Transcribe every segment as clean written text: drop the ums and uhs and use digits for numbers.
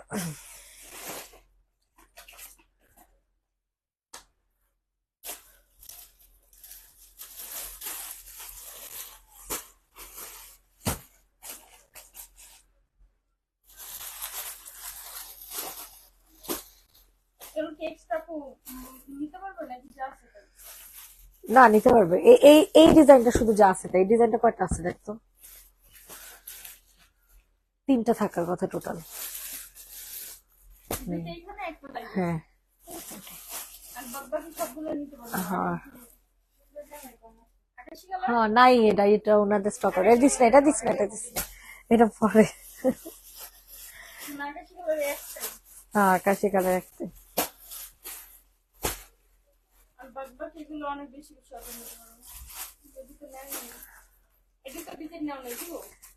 না নিতে পারবে, এই ডিজাইনটা শুধু যা আছে তাই। এই ডিজাইনটা কয়টা আছে দেখতো? 3টা থাকার কথা টোটাল। হ্যাঁ হ্যাঁ হ্যাঁ, নাই এটা ওনাদের স্টক। এটা দিস না, এটা দিস না, এটা দিস না, এটা পরে। হ্যাঁ আকাশি কালার একটা।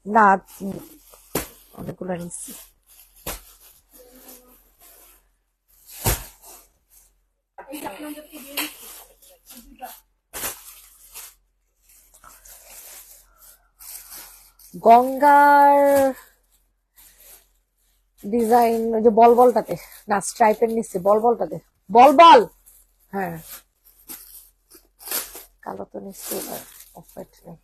না অনেকগুলো নিচ্ছি। গঙ্গার ডিজাইন ওই যে বল বলটাতে, না স্ট্রাইপের নিচ্ছে বল বলটাতে, বল বল। হ্যাঁ কালো তো নিচ্ছে, এবার অফ হোয়াইট নেই।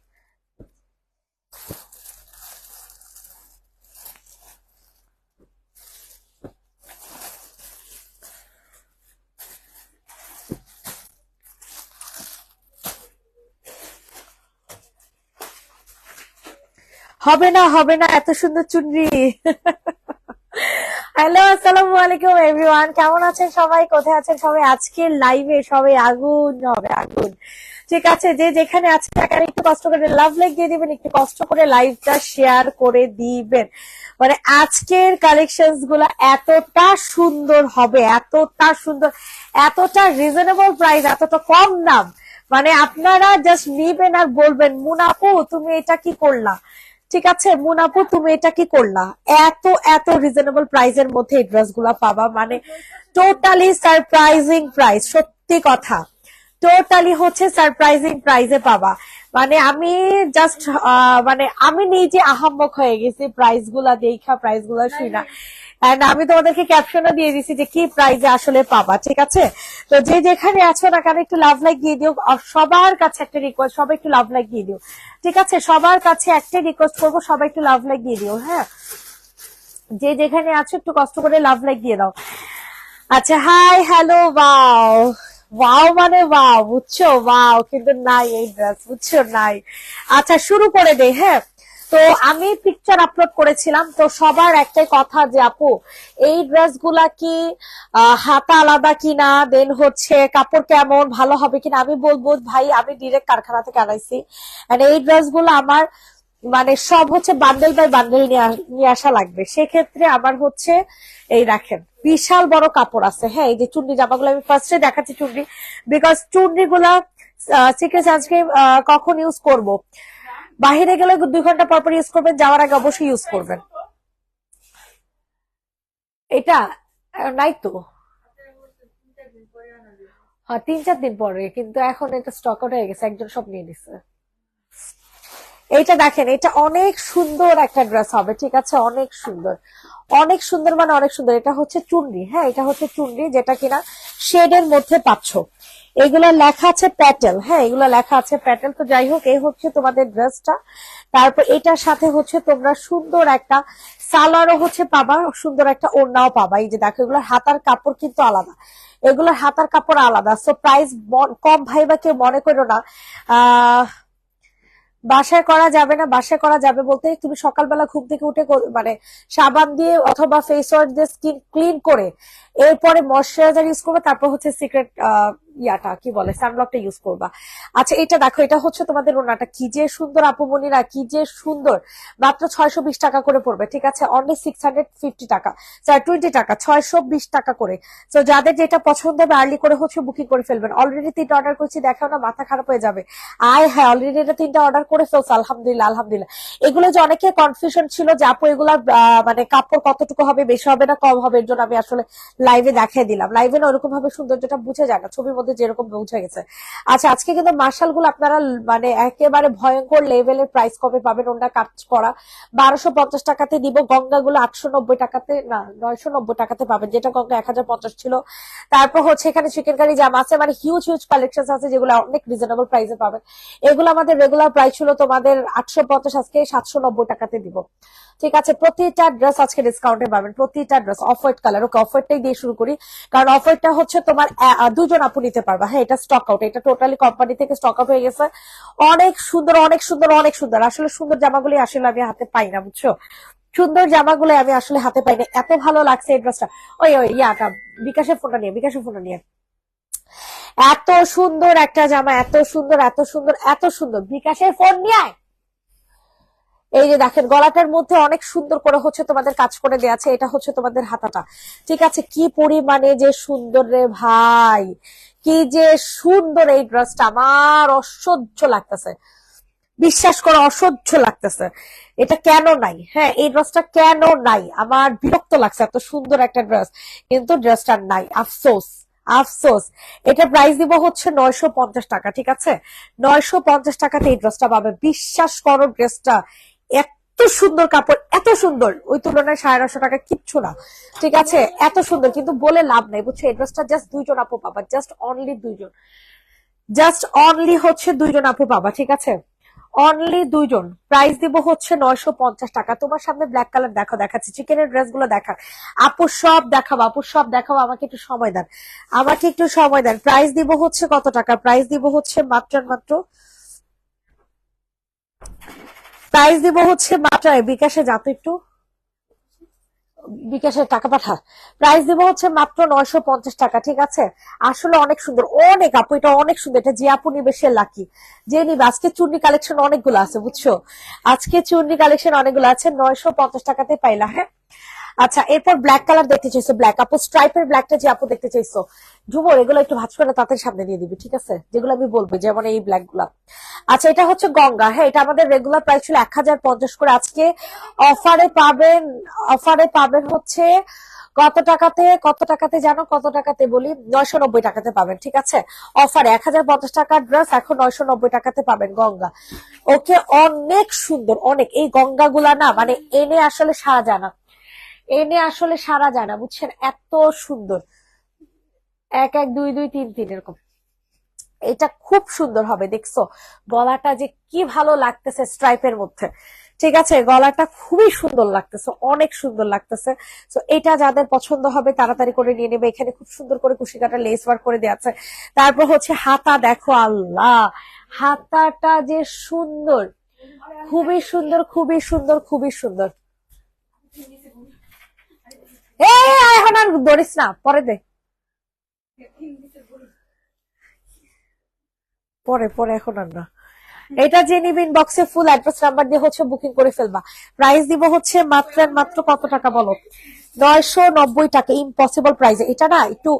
হবে না হবে না, এত সুন্দর চুনরি। হ্যালো আসসালামু আলাইকুম এভরিওয়ান, কেমন আছেন সবাই, কোথায় আছেন সবাই? আজকের লাইভে সবাই আগুন হবে আগুন। ঠিক আছে, যে যেখানে আজকে একটু কষ্ট করে লাভ লাইক দিয়ে দিবেন, একটু কষ্ট করে লাইভটা শেয়ার করে দিবেন। মানে আজকের কালেকশনস গুলা এতটা সুন্দর হবে, এতটা সুন্দর, এতটা রিজনেবল প্রাইস, এতটা কম দাম। মানে আপনারা জাস্ট নিবেন আর বলবেন মুনাপু তুমি এটা কি করলা। ঠিক আছে মুনাপু তুমি এটা কি করলা, এত এত রিজনেবল প্রাইসের মধ্যে এই ড্রেস গুলা পাবা, মানে টোটালি সারপ্রাইজিং প্রাইস। সত্যি কথা, টোটালি হচ্ছে সারপ্রাইজিং প্রাইসে পাবা। মানে আমি জাস্ট মানে আমি নিজে আহাম্মক হয়ে গেছি প্রাইস গুলা দেখা, প্রাইস গুলা শুনা। এন্ড আমি তোমাদেরকে ক্যাপশনও দিয়ে দিছি যে কি প্রাইসে আসলে পাবা। ঠিক আছে, তো যে যেখানে আছো না কেন একটু লাভ লাইক দিয়ে দিও। সবার কাছে একটা রিকোয়েস্ট, সবাই একটু লাভ লাইক দিয়ে দিও। ঠিক আছে, সবার কাছে একটা রিকোয়েস্ট করবো, সবাই একটু লাভ লাইক দিয়ে দিও। হ্যাঁ, যে যেখানে আছো একটু কষ্ট করে লাভ লাইক দিয়ে দাও। আচ্ছা হাই হ্যালো ওয়াও, ওয়াও মানে ওয়াও, বুঝছো? ওয়াও কিন্তু নাই এই ড্রেস, বুঝছো? নাই। আচ্ছা শুরু করে দে। হ্যাঁ, তো আমি পিকচার আপলোড করেছিলাম, তো সবার একটাই কথা যে আপু এই ড্রেস গুলা কি হাতা আলাদা কিনা, দেন হচ্ছে কাপড় কেমন, ভালো হবে কিনা। আমি বলবো ভাই আমি ডিরেক্ট কারখানা থেকে আনাইছি, এই ড্রেস গুলো আমার মানে সব হচ্ছে বান্ডেল বাই বান্ডেল নিয়ে আসা লাগবে। সেক্ষেত্রে আমার হচ্ছে এই রাখেন বিশাল বড় কাপড় আছে। হ্যাঁ, এই যে চুন্নি জামাগুলো আমি ফার্স্টে দেখাচ্ছি চুন্নি, বিকজ চুন্নি গুলা সিক্রেট সানস্ক্রিন কখন ইউজ করব, বাহিরে গেলে 2 ঘন্টা পর পর ইউজ করবেন, যাওয়ার আগে অবশ্যই ইউজ করবেন। এটা নাই তো, হ্যাঁ 3-4 দিন পরে, কিন্তু এখন এটা স্টক আউট হয়ে গেছে, একজন সব নিয়ে নিছে। এইটা দেখেন, এটা অনেক সুন্দর একটা ড্রেস হবে। ঠিক আছে, অনেক সুন্দর, অনেক সুন্দর, মানে অনেক সুন্দর। এটা হচ্ছে চুন্নি। হ্যাঁ, এটা হচ্ছে চুন্নি, যেটা কিনা শেডের মধ্যে পাচ্ছ। এগুলা লেখা আছে প্যাটেল। হ্যাঁ, এগুলা লেখা আছে প্যাটেল। তো যাই হোক, এই হচ্ছে তোমাদের ড্রেসটা। তারপর এটার সাথে হচ্ছে তোমরা সুন্দর একটা সালোয়ারও হচ্ছে পাবা, সুন্দর একটা ওড়নাও পাবা। এই যে দেখো, এগুলোর হাতার কাপড় কিন্তু আলাদা, এগুলোর হাতার কাপড় আলাদা। সো প্রাইস কম ভাইবা কেউ মনে করো না। বাসায় করা যাবে না, বাসায় করা যাবে বলতে তুমি সকালবেলা ঘুম থেকে উঠে মানে সাবান দিয়ে অথবা ফেস ওয়াশ দিয়ে স্কিন ক্লিন করে এরপরে ময়শ্চারাইজার ইউজ করবে, তারপর হচ্ছে সিক্রেট ইয়াটা কি বলে সানব্লকটা ইউজ করবা। আচ্ছা এটা দেখো, এটা হচ্ছে তোমাদের ওনাটা, কি যে সুন্দর আপুমনিরা, কি যে সুন্দর। মাত্র 620 টাকা করে পড়বে। ঠিক আছে, অনলি 650 টাকা, 20 টাকা, 620 টাকা করে। তো যাদের যেটা পছন্দ হবে আর্লি করে হচ্ছে বুকিং করে ফেলবেন। অলরেডি 3টা অর্ডার করছি, দেখাও না মাথা খারাপ হয়ে যাবে। হ্যাঁ অলরেডি এটা 3টা অর্ডার করে ফেলছে, আলহামদুলিল্লাহ আলহামদুলিল্লাহ। এগুলো যে অনেকে কনফিউশন ছিল যে আপু এগুলা মানে কাপড় কতটুকু হবে, বেশি হবে না কম হবে, এর জন্য আমি আসলে লাইভে দেখাই দিলাম। লাইভে না ওরকম ভাবে সৌন্দর্যটা বুঝে যায় না, ছবির মধ্যে মধ্যে যেরকম পৌঁছে গেছে। আচ্ছা আজকে কিন্তু মার্শাল গুলো আপনারা মানে একেবারে ভয়ঙ্কর লেভেলের প্রাইস কমে পাবেন। ওটা কাজ করা 1250 টাকাতে দিব, গঙ্গা গুলো 890 টাকাতে না 990 টাকাতে পাবেন, যেটা গঙ্গা 1050 ছিল। তারপর হচ্ছে এখানে চিকেন কারি জামা আছে, মানে হিউজ হিউজ কালেকশন আছে যেগুলো অনেক রিজনেবল প্রাইসে পাবেন। এগুলো আমাদের রেগুলার প্রাইস ছিল তোমাদের 850, আজকে 790 টাকাতে দিব। ঠিক আছে, প্রতিটা ড্রেস আজকে ডিসকাউন্টে পাবেন, প্রতিটা dress off white colour. Okay, off হোয়াইটটাই দিয়ে শুরু করি, কারণ অফ হোয়াইটটা হচ্ছে তোমার দুজন আপু নিতে পারবা। হ্যাঁ, এটা স্টক আউট, এটা টোটালি কোম্পানি থেকে স্টক আউট হয়ে গেছে। অনেক সুন্দর অনেক সুন্দর অনেক সুন্দর। আসলে সুন্দর জামাগুলি আসলে আমি হাতে পাই না, বুঝছো? সুন্দর জামাগুলো আমি আসলে হাতে পাই না। এত ভালো লাগছে এই ড্রেসটা। ওই ওই ইয়াটা বিকাশের ফোনটা নিয়ে, বিকাশের ফোনটা নিয়ে। এত সুন্দর একটা জামা, এত সুন্দর এত সুন্দর এত সুন্দর। বিকাশের ফোন নিয়ে আয়। এই যে দেখেন গলাটার মধ্যে অনেক সুন্দর করে হচ্ছে তোমাদের কাজ করে দেওয়া আছে। এটা হচ্ছে তোমাদের হাতাটা। ঠিক আছে, কি পরিমাণে যে সুন্দর রে ভাই, কি যে সুন্দর এই ড্রেসটা, আমার অসহ্য লাগতেছে, বিশ্বাস করো অসহ্য লাগতেছে। এটা কেন নাই? হ্যাঁ, এই ড্রেসটা কেন নাই? আমার বিরক্ত লাগছে, এত সুন্দর একটা ড্রেস কিন্তু ড্রেসটা নাই, আফসোস আফসোস। এটা প্রাইস দিব হচ্ছে 950 টাকা। ঠিক আছে, 950 টাকাতে এই ড্রেসটা পাবে। বিশ্বাস করো ড্রেসটা এত সুন্দর, কাপড় এত সুন্দর, ওই তুলনায় 950 টাকা কিচ্ছু না। ঠিক আছে, এত সুন্দর, কিন্তু বলে লাভ নাই, বুঝছো? এই ড্রেসটা জাস্ট দুইজন আপু পাবা, জাস্ট অনলি দুইজন, জাস্ট অনলি হচ্ছে দুইজন আপু পাবা। ঠিক আছে, অনলি দুইজন। প্রাইস দিব হচ্ছে 950 টাকা। তোমার সামনে ব্ল্যাক কালার দেখো, দেখাচ্ছি চিকেনের ড্রেস গুলো দেখা। আপু সব দেখাবো, আপু সব দেখাবো, আমাকে একটু সময় দেন, আমাকে একটু সময় দেন। প্রাইস দিব হচ্ছে কত টাকা? প্রাইস দিব হচ্ছে মাত্র মাত্র, প্রাইস দিব হচ্ছে মাত্র, বিকাশে যাতো একটু, বিকাশের টাকা পাঠা। প্রাইস দিব হচ্ছে মাত্র 950 টাকা। ঠিক আছে, আসলে অনেক সুন্দর, অনেক আপু, এটা অনেক সুন্দর। এটা যে আপু নিবে সে লাকি, যে নিবে। আজকে চুন্নি কালেকশন অনেকগুলো আছে, বুঝছো? আজকে চুন্নি কালেকশন অনেকগুলো আছে, 950 টাকাতে পাইলা। হ্যাঁ, আচ্ছা এরপর ব্ল্যাক কালার দেখতে চাইছো, ব্ল্যাক আপু স্ট্রাইপের ব্ল্যাকটা যে আপু দেখতে চাইছো, ঝুমুর এগুলো একটু ভাঁজ করে তাদের সামনে দিয়ে দিবি। ঠিক আছে, যেগুলো আমি বলবো, যেমন এই ব্ল্যাক গুলা। আচ্ছা এটা হচ্ছে গঙ্গা। হ্যাঁ, এটা আমাদের রেগুলার প্রাইস ছিল 1050 করে, আজকে অফারে পাবেন, অফারে পাবেন হচ্ছে কত টাকাতে, কত টাকাতে জানো? কত টাকাতে বলি, 990 টাকাতে পাবেন। ঠিক আছে, অফারে 1050 টাকার ড্রেস এখন 990 টাকাতে পাবেন গঙ্গা। ওকে, অনেক সুন্দর অনেক। এই গঙ্গা গুলা না মানে এনে আসলে সারা যায় না, এনে আসলে সারা যায় না, বুঝছেন? এত সুন্দর, 1 1 2 2 3 3 এরকম। এটা খুব সুন্দর হবে, দেখছো গলাটা যে কি ভালো লাগতেছে স্ট্রাইপের মধ্যে। ঠিক আছে, গলাটা খুবই সুন্দর লাগতেছে, অনেক সুন্দর লাগতেছে। তো এটা যাদের পছন্দ হবে তাড়াতাড়ি করে নিয়ে নেবে। এখানে খুব সুন্দর করে কুশি কাটা লেস ওয়ার্ক করে দেওয়া আছে। তারপর হচ্ছে হাতা দেখো, আল্লাহ হাতাটা যে সুন্দর, খুবই সুন্দর খুবই সুন্দর খুবই সুন্দর। এখন আর ধরিস না, পরে দে, পরে পরে, এখন আর না। এটা যে নিবে ইনবক্সে ফুল অ্যাড্রেস নাম্বার দিয়ে হচ্ছে বুকিং করে ফেলবা। প্রাইস দিব হচ্ছে মাত্র মাত্র কত টাকা বলো? 990 টাকা। ইম্পসিবল প্রাইসে। এটা না একটু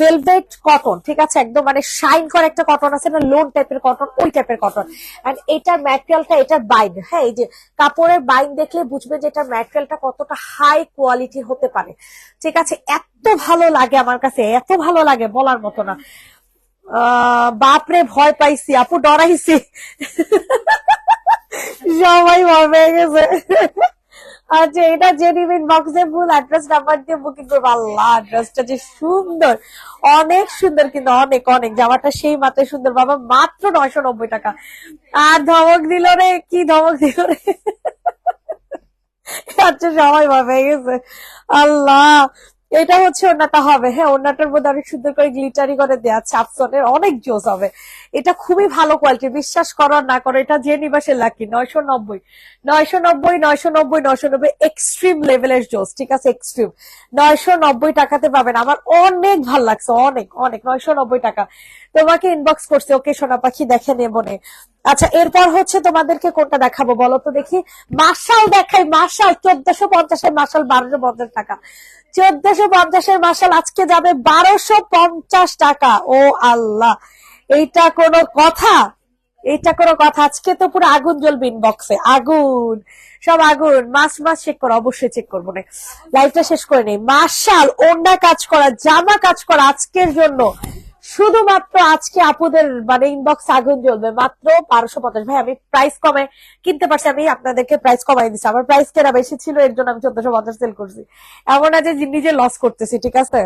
ভেলভেট কটন, ঠিক আছে, একদম মানে শাইন করে একটা কটন আছে না, লোন টাইপের কটন, ওই টাইপের কটন। এন্ড এটার ম্যাটেরিয়ালটা, এটার বাইন্ড, হ্যাঁ এই যে কাপড়ের বাইন্ড দেখলে বুঝবে যে এটার ম্যাটেরিয়ালটা কতটা হাই কোয়ালিটি হতে পারে। ঠিক আছে, এত ভালো লাগে আমার কাছে, এত ভালো লাগে বলার মতো না। বাপরে ভয় পাইছি আপু, ডরাইছি, সবাই ভয় পেয়ে গেছে। আচ্ছা এটা জেনিমিন বক্সে ফুল অ্যাড্রেস নাম্বার দিয়ে বুকিং করবো। আল্লাহ অ্যাড্রেসটা যে সুন্দর, অনেক সুন্দর, কিন্তু অনেক অনেক। জামাটা সেই মাত্রায় সুন্দর বাবা, মাত্র 990 টাকা। আর ধমক দিল রে, কি ধমক দিল রে। আচ্ছা সবাই ভয় পেয়ে গেছে। আল্লাহ, এটা হচ্ছে ওড়নাটা হবে। হ্যাঁ, ওড়নাটার মধ্যে অনেক সুন্দর করে গ্লিটারি করে দেওয়া আছে, আফসনের অনেক জোস হবে। এটা খুবই ভালো কোয়ালিটি, বিশ্বাস করো না করো, এটা যে নিবাসে লাকি। 990 990 990 990, এক্সট্রিম লেভেলের জোস। ঠিক আছে, এক্সট্রিম 990 টাকাতে পাবেন। আমার অনেক ভাল লাগছে, অনেক অনেক। 990 টাকা তোমাকে ইনবক্স করছে। ওকে সোনা পাখি, দেখে নেবো নে। আচ্ছা এরপর হচ্ছে তোমাদেরকে কোনটা দেখাবো বলো তো দেখি? মার্শাল দেখাই, মার্শাল 1450-এর মার্শাল 1250 টাকা। 1450-এর মার্শাল আজকে যাবে 1250 টাকা। ও আল্লাহ, এইটা কোনো কথা? এটা কোনো কথা? আজকে তো পুরো আগুন জ্বলবে ইনবক্সে, আগুন, সব আগুন। মাস মাস চেক করো, অবশ্যই চেক করবো না, লাইভটা শেষ করে নেই। মার্শাল ওড়না কাজ করা, জামা কাজ করা, আজকের জন্য শুধুমাত্র আজকে আপুদের মানে ইনবক্স আগুন জ্বলবে, মাত্র 1250। ভাই আমি প্রাইস কমে কিনতে পারছি, আমি আপনাদেরকে প্রাইস কমাই দিচ্ছি, আমার প্রাইস কেনা বেশি ছিল এর জন্য আমি 1450 সেল করছি। এমন না যে নিজে লস করতেছি, ঠিক আছে।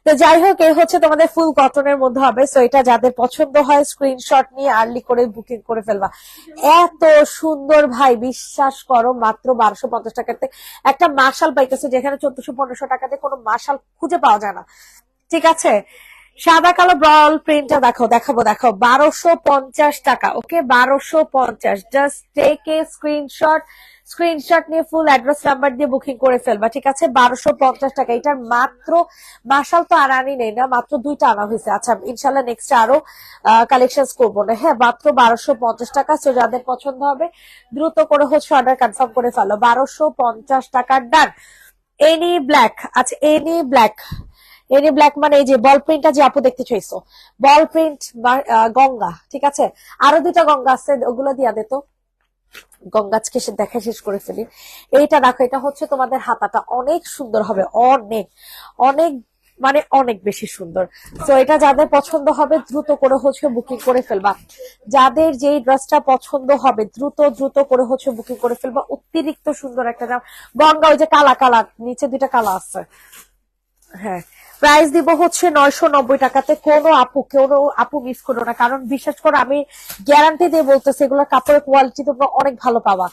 তো যাই হোক, এই হচ্ছে তোমাদের ফুল কটনের মধ্যে হবে। সো এটা যাদের পছন্দ হয় স্ক্রিনশট নিয়ে আর্লি করে বুকিং করে ফেলবা। এত সুন্দর ভাই, বিশ্বাস করো মাত্র 1250 টাকাতে একটা মার্শাল পাইতেছে, যেখানে 1400-1500 টাকাতে কোনো মার্শাল খুঁজে পাওয়া যায় না, ঠিক আছে। সাদা কালো ব্রল প্রিন্টটা দেখাবো 1250 টাকা। Okay, 1250। Just take a screenshot, screenshot নিয়ে ফুল অ্যাড্রেস নাম্বার দিয়ে বুকিং করে ফেলবা, ঠিক আছে। 1250 টাকা। এটার মাত্র মাসাল তো আর আনি নেই না, মাত্র 2টা আনা হয়েছে। আচ্ছা, ইনশাল্লাহ নেক্সট আরো কালেকশন করবো না। হ্যাঁ, মাত্র 1250 টাকা। সো যাদের পছন্দ হবে দ্রুত করে হচ্ছে অর্ডার কনফার্ম করে ফেলো। 1250 টাকার ডান। এনি ব্ল্যাক, আচ্ছা এনি ব্ল্যাক, এনি ব্ল্যাক মানে এই যে বল প্রিন্টটা যে আপু দেখতে চাইছো, বল প্রিন্ট গঙ্গা, ঠিক আছে। আরো 2টা গঙ্গা আছে, ওগুলো দিয়া দে তো। গঙ্গা আজকে দেখা শেষ করে ফেলি। এইটা দেখো, এটা হচ্ছে তোমাদের হাতাটা অনেক সুন্দর হবে, অনেক অনেক মানে অনেক বেশি সুন্দর। তো এটা যাদের পছন্দ হবে দ্রুত করে হচ্ছে বুকিং করে ফেলবা। যাদের যেই ড্রেসটা পছন্দ হবে দ্রুত দ্রুত করে হচ্ছে বুকিং করে ফেলবা। অতিরিক্ত সুন্দর একটা দাম। গঙ্গা ওই যে কালা কালা, নিচে 2টা কালা আছে। হ্যাঁ, প্রাইস দিব হচ্ছে 990 টাকাতে। কোনো আপু মিস করো না, কারণ বিশ্বাস করো আমি গ্যারান্টি দিয়ে বলতেছি এগুলোর কাপড়ের কোয়ালিটি তোমরা অনেক ভালো পাবা।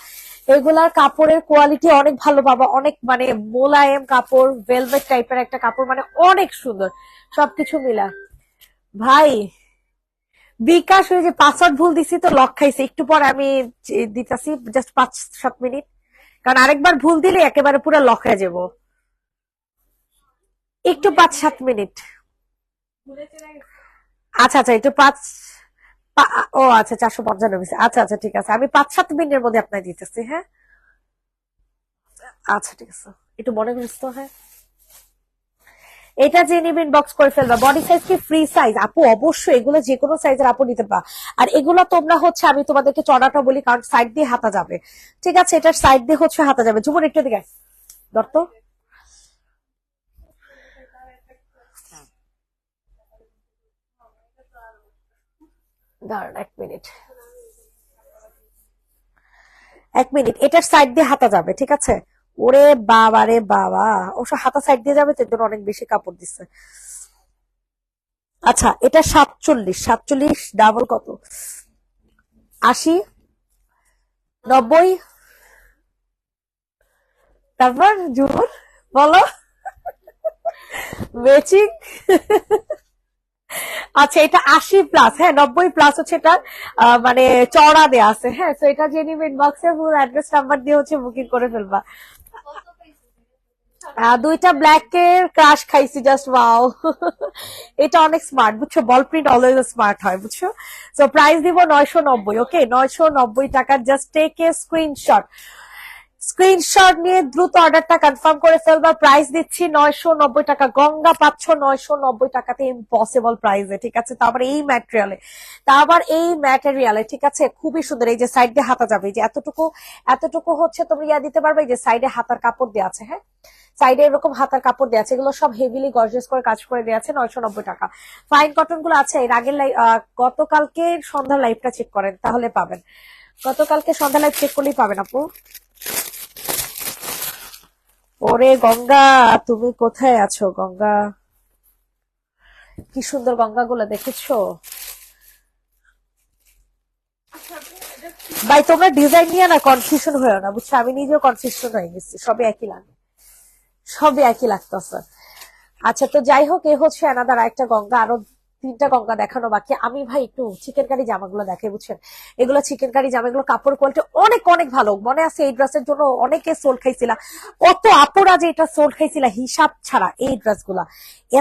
এগুলার কাপড়ের কোয়ালিটি অনেক ভালো পাবা, অনেক মানে মোলায়েম কাপড়, ভেলভেট টাইপের একটা কাপড়, মানে অনেক সুন্দর সবকিছু মিলা। ভাই বিকাশ ওই যে পাসওয়ার্ড ভুল দিছি তো লক খাইছে, একটু পর আমি দিতেছি, জাস্ট 5-7 মিনিট, কারণ আরেকবার ভুল দিলে একেবারে পুরো লক হয়ে যাবো। একটু 5-7 মিনিট। আচ্ছা আচ্ছা, একটু ও আচ্ছা, 495। আচ্ছা আচ্ছা, ঠিক আছে, আমি 5-7 মিনিটের মধ্যে আপনার দিতেছি। হ্যাঁ, আচ্ছা ঠিক আছে, একটু মনে করিস তো। হ্যাঁ, এটা যে নিবেন বক্স করে ফেলবা। বডি সাইজ কি ফ্রি সাইজ আপু? অবশ্যই, এগুলো যে কোনো সাইজের আপু নিতে পারবা। আর এগুলো তোমরা হচ্ছে আমি তোমাদেরকে চড়াটা বলি কারণ সাইড দিয়ে হাতা যাবে, ঠিক আছে। এটার সাইড দিয়ে হচ্ছে হাতা যাবে। জুমুন একটু দিকে ধর তো, দাঁড়ান 1 মিনিট, 1 মিনিট। এটার সাইড দিয়ে হাতা যাবে, ঠিক আছে। ওরে বাবা রে বাবা, ওসব হাতা সাইড দিয়ে যাবে তো, এর জন্য অনেক বেশি কাপড় দিচ্ছে। আচ্ছা, এটা 47, 47 ডাবল কত? 80, 90, তারপর জুমুর বলো ম্যাচিং। আচ্ছা, এটা 80+, হ্যাঁ 90+ হচ্ছে এটা মানে চড়া দেয়া আছে। হ্যাঁ, তো এটা যে নিবেন বক্সে ফুল অ্যাড্রেস নাম্বার দিয়ে হচ্ছে বুকিং করে ফেলবা। 2টা ব্ল্যাকের ক্রাশ খাইছি, জাস্ট ওয়াও। এটা অনেক স্মার্ট, বুঝছো, বল প্রিন্ট অলওয়েজ স্মার্ট হয়, বুঝছো। তো প্রাইস দিব 990। ওকে, 990 টাকা। Just take a screenshot, screenshot নিয়ে দ্রুত অর্ডারটা কনফার্ম করে ফেলবা। প্রাইস দিচ্ছি 990 টাকা। গঙ্গা পাচ্ছ 990 টাকাতে, ইম্পসিবল প্রাইসে, ঠিক আছে। তারপর এই ম্যাটেরিয়ালে, ঠিক আছে, খুবই সুন্দর। এই যে সাইড দিয়ে হাতা যাবে, এই যে এতটুকু এতটুকু হচ্ছে তুমি দিতে পারবে। এই যে সাইডে হাতার কাপড় দেওয়া আছে, হ্যাঁ সাইডে এরকম হাতার কাপড় দেওয়া আছে। এগুলো সব হেভিলি গর্জিয়াস করে কাজ করে দেওয়া আছে। 990 টাকা। ফাইন কটন গুলো আছে। এর আগের গতকালকে সন্ধ্যা লাইভটা চেক করেন তাহলে পাবেন। গতকালকে সন্ধ্যা লাইভ চেক করলেই পাবেন আপু। ওরে গঙ্গা, তুমি কোথায় আছো গঙ্গা? কি সুন্দর গঙ্গাগুলো দেখেছো ভাই? তোমরা ডিজাইন নিয়ে না কনফিউশন হয়েও না, বুঝছো, আমি নিজেও কনফিউশন হয়ে গেছি। সবই একই লাগে, সবই একই লাগতেছে। আচ্ছা, তো যাই হোক, এ হচ্ছে অ্যানাদার একটা গঙ্গা। আরো 3টা গঙ্গা দেখানো বাকি। আমি ভাই একটু চিকেন কারি জামাগুলো দেখাই, বুঝছেন। এগুলো চিকেন কারি জামাগুলো কাপড় কোয়ালিটি অনেক অনেক ভালো। মনে আছে এই ড্রেসের জন্য অনেকে সোল খাইছিলা, কত আপুরা যে এটা সোল খাইছিলা হিসাব ছাড়া। এই ড্রেস গুলা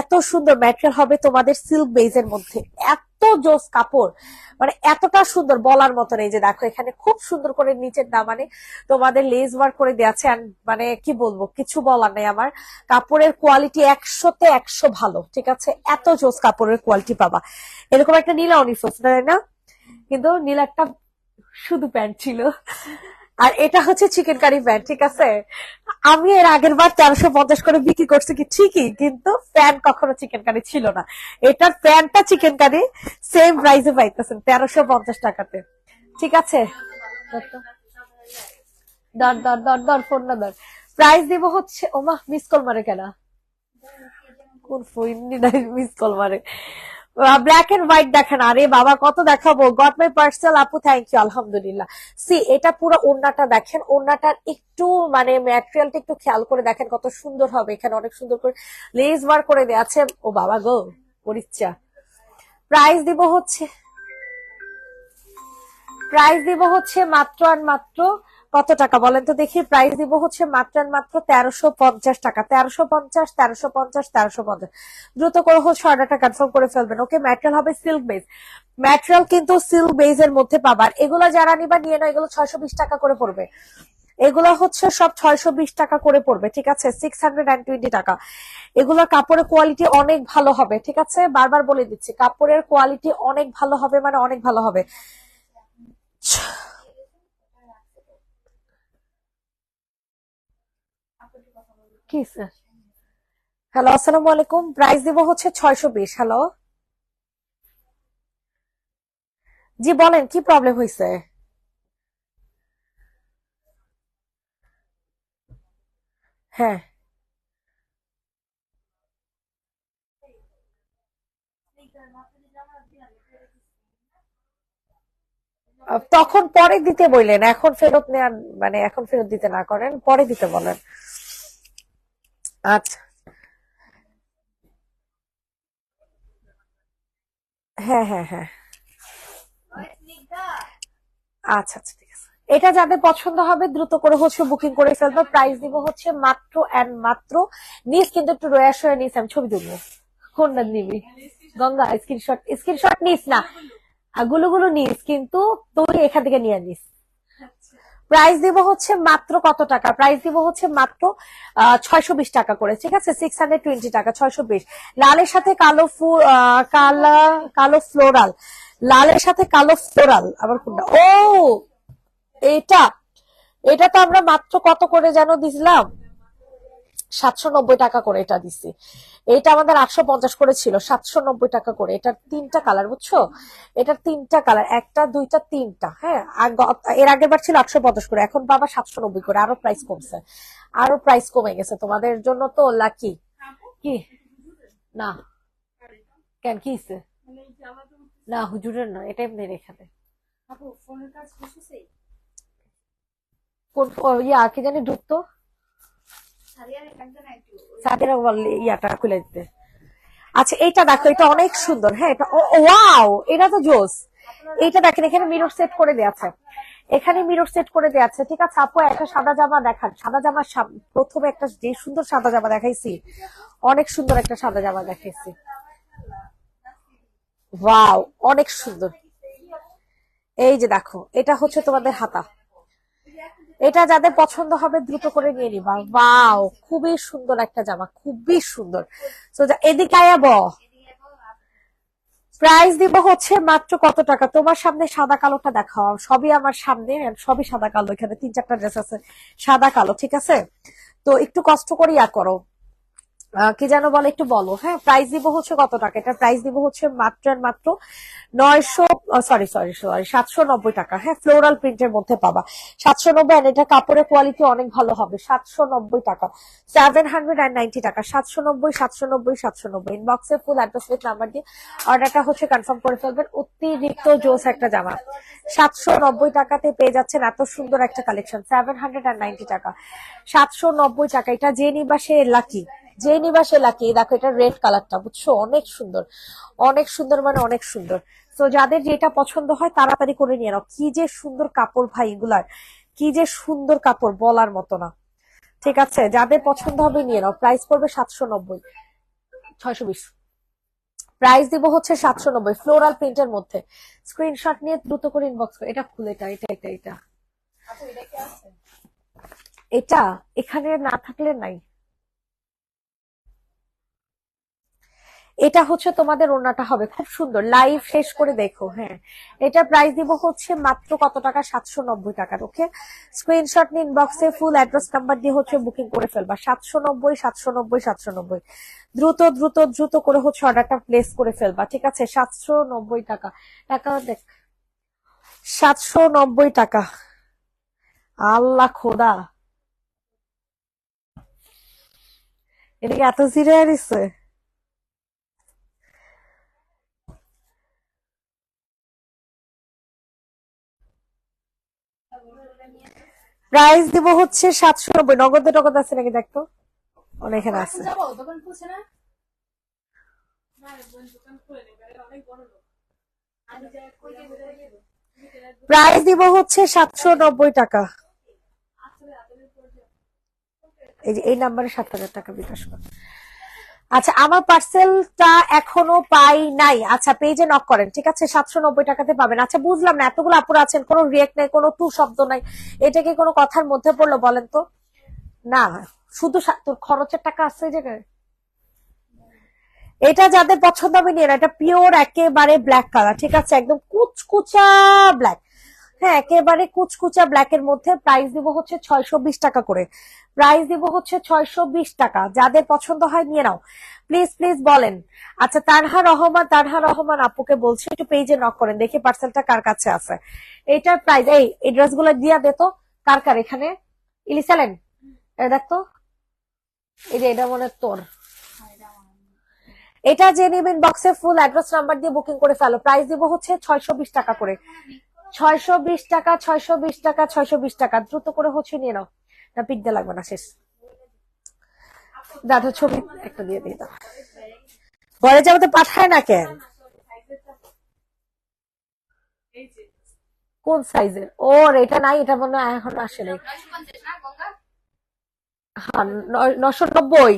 এত সুন্দর ম্যাটেরিয়াল হবে তোমাদের সিল্ক বেজের মধ্যে, এত জোস কাপড়, মানে এতটা সুন্দর বলার মতন। এই যে দেখো, এখানে খুব সুন্দর করে নিচের দামানে তোমাদের লেস ওয়ার্ক করে দেওয়া আছে। মানে কি বলবো, কিছু বলার নেই আমার। কাপড়ের কোয়ালিটি 100তে 100 ভালো, ঠিক আছে। এত জোস কাপড়ের কোয়ালিটি পাবা। এরকম একটা নীলা অনিফোস, তাই না? কিন্তু নীলাটা শুধু প্যান্ট ছিল, আর এটা হচ্ছে চিকেন কারি প্যান্ট, ঠিক আছে। আমি এর আগের বার 1350 করে বিক্রি করছি কি ঠিকই, কিন্তু প্যান কখনো চিকেন কারি ছিল না। এটার প্যানটা চিকেন কারি সেম প্রাইসে পাইতেছেন 1350 টাকাতে। ঠিক আছে, দর দর দর দর ফোন না দর। প্রাইস দিব হচ্ছে, ওমা মিস কল মারে কেন, কোন ফোন মিস কল মারে। ব্ল্যাক এন্ড হোয়াইট দেখেন, আরে বাবা কত দেখাবো। গট মাই পার্সেল আপু, থ্যাংক ইউ, আলহামদুলিল্লাহ। সি এটা পুরো ওড়নাটা দেখেন, ওড়নাটার একটু মানে ম্যাটেরিয়ালটা একটু খেয়াল করে দেখেন কত সুন্দর হবে। এখানে অনেক সুন্দর করে লেস বার করে দেওয়া আছে। ও বাবা গো, পরিচ্ছা। প্রাইস দিব হচ্ছে, প্রাইস দিব হচ্ছে মাত্র আর মাত্র কত টাকা বলেন তো দেখি। প্রাইস দিব হচ্ছে মাত্র আর মাত্র 1350 টাকা। 1350, 1350, 1350। দ্রুত করে হচ্ছে অর্ডারটা কনফার্ম করে ফেলবেন। ওকে, ম্যাটেরিয়াল হবে সিল্ক বেস। ম্যাটেরিয়াল কিন্তু সিল্ক বেস এর মধ্যে পাবার। এগুলো যারা নিবা নিয়ে নাও, এগুলো 620 টাকা করে পড়বে। এগুলো হচ্ছে সব 620 টাকা করে পড়বে। ঠিক আছে, 620 টাকা। এগুলোর কাপড়ের কোয়ালিটি অনেক ভালো হবে। ঠিক আছে, বারবার বলে দিচ্ছি, কাপড়ের কোয়ালিটি অনেক ভালো হবে, মানে অনেক ভালো হবে। কি স্যার? হ্যালো, আসসালামু আলাইকুম। প্রাইস দিব হচ্ছে 620। হ্যালো, জি বলেন কি প্রবলেম হয়েছে? হ্যাঁ, তখন পরে দিতে বললেন, এখন ফেরত নেওয়ার মানে এখন ফেরত দিতে না করেন, পরে দিতে বলেন। আচ্ছা, হ্যাঁ হ্যাঁ হ্যাঁ, আচ্ছা আচ্ছা ঠিক আছে। এটা যাদের পছন্দ হবে দ্রুত করে হচ্ছে বুকিং করে ফেলবো। প্রাইস দিব হচ্ছে মাত্র এন্ড মাত্র, নিস কিন্তু একটু রয়াস হয়ে নিস, আমি ছবি দেবো। কোনটা নিবি? গঙ্গা, স্ক্রিনশট স্ক্রিনশট নিস না, গুলো নিস কিন্তু, তুই এখান থেকে নিয়ে নিস। প্রাইস দিব হচ্ছে মাত্র কত টাকা? প্রাইস দিব হচ্ছে মাত্র 620 টাকা করে। ঠিক আছে, 620 টাকা, 620। লালের সাথে কালো কালা, কালো ফ্লোরাল, লালের সাথে কালো ফ্লোরাল আবার কোনটা? ও এটা, এটা তো আমরা মাত্র কত করে যেন দিছিলাম, 790 টাকা করে এটা দিছি। এটা আমাদের 850 করে ছিল, 790 টাকা করে। এটার তিনটা কালার, বুঝছো? এটার তিনটা কালার, একটা দুইটা তিনটা। হ্যাঁ, এর আগের বার ছিল 850 করে, এখন বাবা 790 করে, আরো প্রাইস কমছে, আরো প্রাইস কমে গেছে তোমাদের জন্য তো লাকি। কি? না, কেন কি হইছে? না হুজুরের না, এটা এমনি রেখে দে। কোন ইয়া কি জানি ঢুকতো, সাথে বললে ইয়াটা খুলে দিতে। আচ্ছা এইটা দেখো, এটা অনেক সুন্দর। হ্যাঁ, এটা ওয়াও, এটা তো জোস। এইটা দেখেন, এখানে মিরর সেট করে দেওয়া আছে, এখানে মিরর সেট করে দেওয়া আছে। ঠিক আছে আপু, একটা সাদা জামা দেখান। সাদা জামা প্রথমে একটা যে সুন্দর সাদা জামা দেখাইছি, অনেক সুন্দর একটা সাদা জামা দেখাইছি। ওয়াও, অনেক সুন্দর। এই যে দেখো, এটা হচ্ছে তোমাদের হাতা। এটা যাদের পছন্দ হবে দ্রুত করে নিয়ে নিবা। ওয়াও, খুবই সুন্দর একটা জামা, খুবই সুন্দর। তো এদিকে আয়া প্রাইস দিব হচ্ছে মাত্র কত টাকা? তোমার সামনে সাদা কালোটা দেখাও, সবই আমার সামনে, সবই সাদা কালো। এখানে তিন চারটা ড্রেস আছে সাদা কালো। ঠিক আছে, তো একটু কষ্ট করে ইয়া করো, কি যেন বলে একটু বলো। হ্যাঁ, প্রাইস দিব হচ্ছে কত টাকা? এটা প্রাইস দিব হচ্ছে মাত্র আর মাত্র 900, সরি সরি সরি, 790 টাকা। হ্যাঁ, ফ্লোরাল প্রিন্টের মধ্যে পাবা 790। আর এটা কাপড়ের কোয়ালিটি অনেক ভালো হবে। 790 টাকা, 790 টাকা, 790, 790, 790। ইনবক্সে ফুল অ্যাড্রেস উইথ নাম্বার দিয়ে অর্ডারটা হচ্ছে কনফার্ম করে ফেলবেন। অতিরিক্ত জোস একটা জামা, 790 টাকাতে পেয়ে যাচ্ছেন এত সুন্দর একটা কালেকশন। 790 টাকা, 790 টাকা। এটা যে নিবা সে লাকি, যে নিবা সে লাকি। দেখো এটা রেড কালারটা, বুঝছো? অনেক সুন্দর, অনেক সুন্দর, মানে অনেক সুন্দর। তো যাদের যেটা পছন্দ হয় তাড়াতাড়ি করে নিয়ে নাও। কি যে সুন্দর কাপড় ভাই এগুলার, কি যে সুন্দর কাপড়, বলার মতো না। ঠিক আছে, যাদের পছন্দ হবে নিয়ে নাও। প্রাইস পড়বে 790, 620। প্রাইস দিব হচ্ছে 790, ফ্লোরাল প্রিন্টের মধ্যে। স্ক্রিনশট নিয়ে দ্রুত করে ইনবক্স করে। এটা খুলে, এটা এটা এটা এটা এটা এখানে না থাকলে নাই। এটা হচ্ছে তোমাদের ওড়নাটা হবে খুব সুন্দর, লাইভ শেষ করে দেখো। হ্যাঁ, এটা প্রাইস দিব হচ্ছে মাত্র কত টাকা, 790 টাকার। ওকে, স্ক্রিনশট নিন, বক্সে ফুল অ্যাড্রেস নাম্বার দিয়ে হচ্ছে বুকিং করে ফেলবা। 790, 790, 790, দ্রুত দ্রুত দ্রুত করে হচ্ছে অর্ডারটা প্লেস করে ফেলবা, ঠিক আছে? 790 টাকা, টাকা দেখ, 790 টাকা। আল্লাহ খোদা, এদিকে এত জিরে দিচ্ছে। প্রাইস দিব হচ্ছে 790। নগদে টগদ আছে নাকি দেখতো, এখানে আছে। প্রাইস দিব হচ্ছে 790 টাকা। এই যে এই নাম্বারে 7,000 টাকা বিকাশ কর। আচ্ছা, আমার পার্সেলটা এখনো পাই নাই। আচ্ছা, পেজে নক করেন, ঠিক আছে? 790 টাকাতে পাবেন। আচ্ছা, বুঝলাম না, এতগুলো আপুরা আছেন, কোনো রিয়েক্ট নাই, কোনো টু শব্দ নাই, এটা কি কোনো কথার মধ্যে পড়লো বলেন তো? না, শুধু তোর খরচের টাকা আছে এই জায়গায়। এটা যাদের পছন্দ হবে নিয়ে, এটা পিওর একেবারে ব্ল্যাক কালার, ঠিক আছে? একদম কুচকুচা ব্ল্যাক। হ্যাঁ, একেবারে কুচকুচা ব্ল্যাক এর মধ্যে। প্রাইস দিব হচ্ছে 620 টাকা করে। প্রাইস দিব হচ্ছে 620 টাকা। যাদের পছন্দ হয় নিয়ে নাও, প্লিজ প্লিজ বলেন। আচ্ছা, তানহা রহমান, তানহা রহমান আপুকে বলছি একটু পেজে নক করেন, দেখি পার্সেলটা কার কাছে আছে। এইটার প্রাইস, এই ড্রেস গুলো দিয়া দে তো। কার কার এখানে ইলিসালেন, দেখতো, এই যে এটা মনে তোর। এটা যে নেবেন বক্সে ফুল অ্যাড্রেস নাম্বার দিয়ে বুকিং করে ফেলো। প্রাইস দিব হচ্ছে 620 টাকা করে। 620 টাকা, 620 টাকা, 620 টাকা। দ্রুত করে হচ্ছে নিয়ে নাও, না পিক দিয়ে লাগবে না, শেষ। দাদা ছবি একটা দিয়ে দিই, ঘরে যাবো তো পাঠায় না কেন? কোন সাইজের ওর? এটা নাই, এটা মনে হয় এখন আসে নাই। হ্যাঁ, 990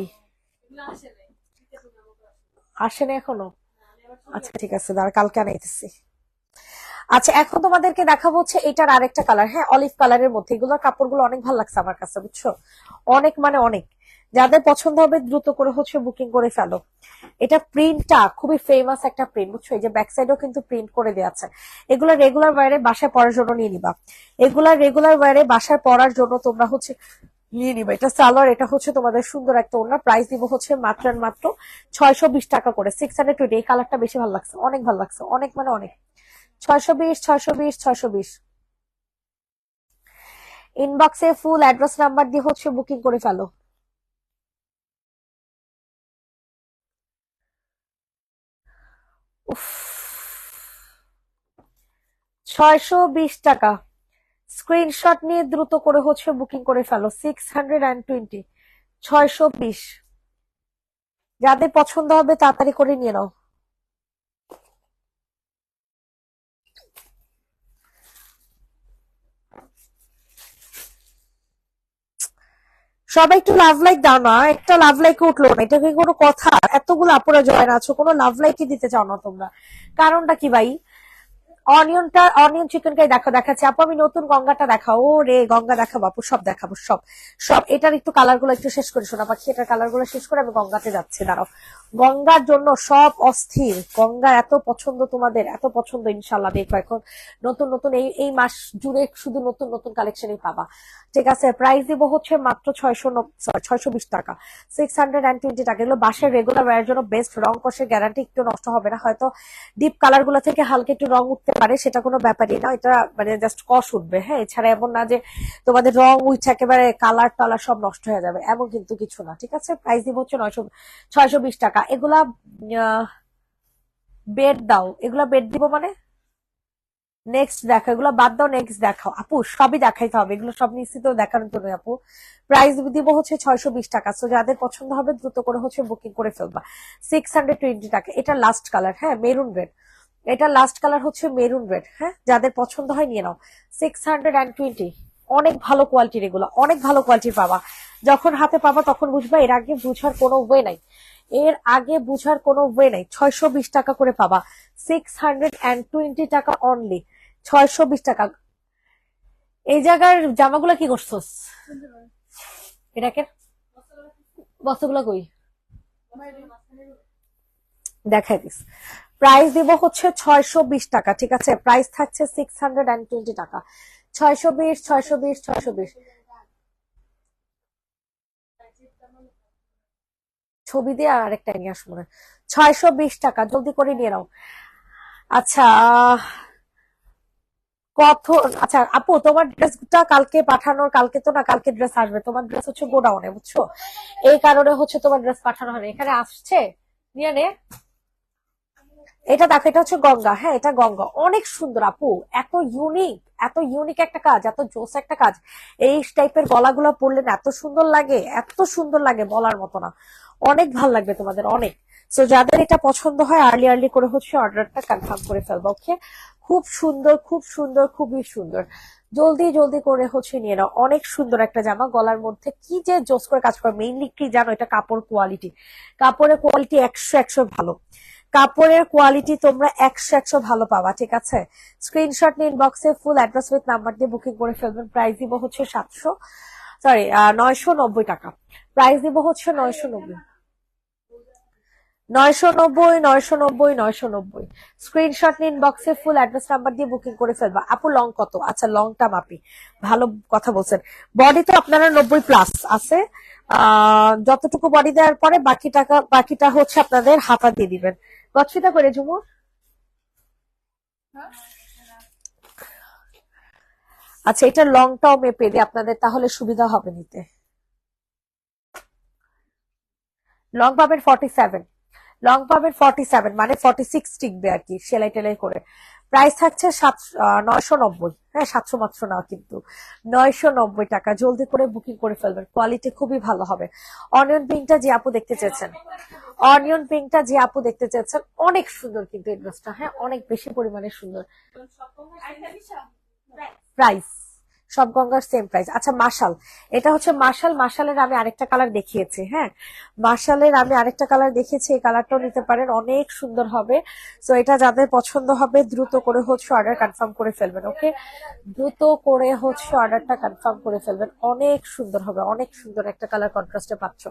আসেনি এখনো। আচ্ছা ঠিক আছে, দাঁড়া, কালকে আনাইতেছি। আচ্ছা, এখন তোমাদেরকে দেখাবো হচ্ছে এটার আরেকটা কালার। হ্যাঁ, অলিভ কালারের মধ্যে। এগুলোর কাপড়গুলো অনেক ভালো লাগছে আমার কাছে, বুঝছো? অনেক মানে অনেক। যাদের পছন্দ হবে দ্রুত করে হচ্ছে বুকিং করে ফেলো। এটা প্রিন্টটা খুবই ফেমাস একটা প্রিন্ট, বুঝছো? এই যে ব্যাক সাইডেও কিন্তু প্রিন্ট করে দেওয়া আছে। এগুলা রেগুলার ওয়ারে বাসায় পরার জন্য নিয়ে নিবা। এগুলা রেগুলার ওয়ারে বাসায় পরার জন্য তোমরা হচ্ছে নিয়ে নিবা। এটা সালোয়ার, এটা হচ্ছে তোমাদের সুন্দর একটা ওড়না। প্রাইস দিব হচ্ছে মাত্র মাত্র 620 টাকা করে। 620। এই কালারটা বেশি ভালো লাগছে, অনেক ভালো লাগছে, অনেক মানে অনেক। 620, 620, 620। ইনবক্সে ফুল অ্যাড্রেস নাম্বার দিয়ে হচ্ছে বুকিং করে ফেলো। উফ, 620 টাকা। স্ক্রিনশট নিয়ে দ্রুত করে হচ্ছে বুকিং করে ফেলো। 620, 620। যাদের পছন্দ হবে তাড়াতাড়ি করে নিয়ে নাও। সবাই একটু লাভ লাইক দাও না, একটা লাভ লাইক উঠলো না, এটা কি কোনো কথা? এতগুলো আপুরা জয়েন আছো, কোনো লাভ লাইকই দিতে চাও না তোমরা, কারণটা কি ভাই? অনিয়ন চিকেনটাই দেখো, দেখাচ্ছি আপু। আমি নতুন গঙ্গাটা দেখাও। ও রে, গঙ্গা দেখাবো আপু, সব দেখাবো, সব সব। এটার একটু কালার গুলো একটু শেষ করে, শোনা পাখি, এটার কালার গুলো শেষ করে আমি গঙ্গাতে যাচ্ছি, দাঁড়াও। গঙ্গার জন্য সব অস্থির। গঙ্গা এত পছন্দ তোমাদের, এত পছন্দ। ইনশাল্লাহ দেখো এখন নতুন নতুন এই মাস জুড়ে শুধু নতুন নতুন কালেকশনই পাবা, ঠিক আছে? প্রাইস দিব হচ্ছে মাত্র 620 টাকা। 620 টাকা। এগুলো বাসায় রেগুলার ওয়ার জন্য বেস্ট। রং কষের গ্যারান্টি, একটু নষ্ট হবে না। হয়তো ডিপ কালার গুলো থেকে হালকা একটু রং উঠতে পারে, সেটা কোনো ব্যাপারই না। এটা মানে জাস্ট কষ উঠবে। হ্যাঁ, এছাড়া এমন না যে তোমাদের রং উঠছে একেবারে কালার টালার সব নষ্ট হয়ে যাবে, এমন কিন্তু কিছু না, ঠিক আছে? প্রাইস দিব হচ্ছে 620 টাকা। এগুলা বেড দাও, এগুলা বেড দিব মানে নেক্সট দেখো, এগুলো বাদ দাও, নেক্সট দেখাও আপু। সবই দেখাইতে হবে, এগুলো সব নিশ্চিত দেখানোর জন্য আপু। প্রাইস দিব হচ্ছে 620 টাকা। সো যাদের পছন্দ হবে দ্রুত করে হচ্ছে বুকিং করে ফেলবা। 620 টাকা। এটা লাস্ট কালার, হ্যাঁ, মেরুন রেড। এটা লাস্ট কালার হচ্ছে মেরুন রেড। হ্যাঁ, যাদের পছন্দ হয় নিয়ে নাও। 620। অনেক ভালো কোয়ালিটির, এগুলো অনেক ভালো কোয়ালিটির পাবা। যখন হাতে পাবা তখন বুঝবা। এর আগে বুঝার কোনো ওয়ে নাই, এর আগে বুঝার কোনো ওয়ে নাই। 620 টাকা করে পাবা। 620 টাকা অনলি। 620 টাকা। এই জায়গার জামাগুলো কি করছোস? এটাকে বস্তাগুলো কই? দেখাই দিস। প্রাইস দিব হচ্ছে 620 টাকা, ঠিক আছে? প্রাইস থাকছে 620 টাকা। 620, 620, 620। ছবি দিয়ে আর আরেকটা নিয়ে আসবো না। 620 টাকা, জলদি করে নিয়ে নাও। আচ্ছা, কত? আচ্ছা আপু, তোমার ড্রেসটা কালকে পাঠানোর, কালকে তো না, কালকে ড্রেস আসবে। তোমার ড্রেস হচ্ছে গোডাউনে, বুঝছো? এই কারণে হচ্ছে তোমার ড্রেস পাঠানো হয়নি। এখানে আসছে, নিয়ে নে। এটা দেখো, এটা হচ্ছে গঙ্গা। হ্যাঁ, এটা গঙ্গা, অনেক সুন্দর আপু। এত ইউনিক, এত ইউনিক একটা কাজ, এত জোস একটা কাজ। এই টাইপের গলাগুলো পরলে না এত সুন্দর লাগে, এত সুন্দর লাগে বলার মতো না। অনেক ভাল লাগবে তোমাদের, অনেক। সো যাদের এটা পছন্দ হয় আর্লি আর্লি করে হচ্ছে অর্ডারটা কনফার্ম করে ফেলবো, ওকে? খুব সুন্দর, খুব সুন্দর, খুবই সুন্দর। জলদি জলদি করে হচ্ছে নিয়ে নাও। অনেক সুন্দর একটা জামা, গলার মধ্যে কি যে জোস করে কাজ করে। মেইনলি কি জানো, এটা কাপড় কোয়ালিটি, কাপড়ের কোয়ালিটি 100 ভালো। কাপড়ের কোয়ালিটি তোমরা 100 ভালো পাবা, ঠিক আছে? স্ক্রিনশট নিয়ে ইনবক্সে ফুল অ্যাড্রেস উইথ নাম্বার দিয়ে বুকিং করে ফেলবেন। প্রাইস দিব হচ্ছে 990 টাকা। প্রাইস দিব হচ্ছে 990, 990, 990, 990। স্ক্রিনশট নিয়ে ইনবক্সে ফুল অ্যাড্রেস নাম্বার দিয়ে বুকিং করে ফেলবা। আপু লং কত? আচ্ছা, লংটা মাপি। ভালো কথা বলছেন। বডি তো আপনারা 90+ আছে। যতটুকু বডি দেওয়ার পরে বাকিটা হচ্ছে আপনাদের হাতা দিয়ে দিবেন। গচ্ছিতা করে ঝুমুর। আচ্ছা, এটা লংটাও মেপে দিই আপনাদের, তাহলে সুবিধা হবে নিতে। লং পাবেন 47, লং পাবেন 47, মানে 46 টিকবে আর কি, সেলাই টেলাই করে। প্রাইস থাকছে 990। হ্যাঁ, 700 মাত্র না কিন্তু, 990 টাকা। জলদি করে বুকিং করে ফেলবেন, কোয়ালিটি খুবই ভালো হবে। অনিয়ন পিঙ্কটা যে আপু দেখতে চেয়েছেন, অনিয়ন পিঙ্কটা যে আপু দেখতে চেয়েছেন, অনেক সুন্দর কিন্তু এই ড্রেসটা। হ্যাঁ, অনেক বেশি পরিমাণে সুন্দর। প্রাইস সব গঙ্গার সেম প্রাইস। আচ্ছা, মার্শাল, এটা হচ্ছে মার্শাল। মার্শালের আমি আরেকটা কালার দেখিয়েছি। হ্যাঁ, মার্শালের আমি আরেকটা কালার দেখিয়েছি, এই কালারটাও নিতে পারেন, অনেক সুন্দর হবে। তো এটা যাদের পছন্দ হবে দ্রুত করে হচ্ছে অর্ডার কনফার্ম করে ফেলবেন, ওকে? দ্রুত করে হচ্ছে অর্ডারটা কনফার্ম করে ফেলবেন। অনেক সুন্দর হবে, অনেক সুন্দর একটা কালার কন্ট্রাস্টে পাচ্ছ।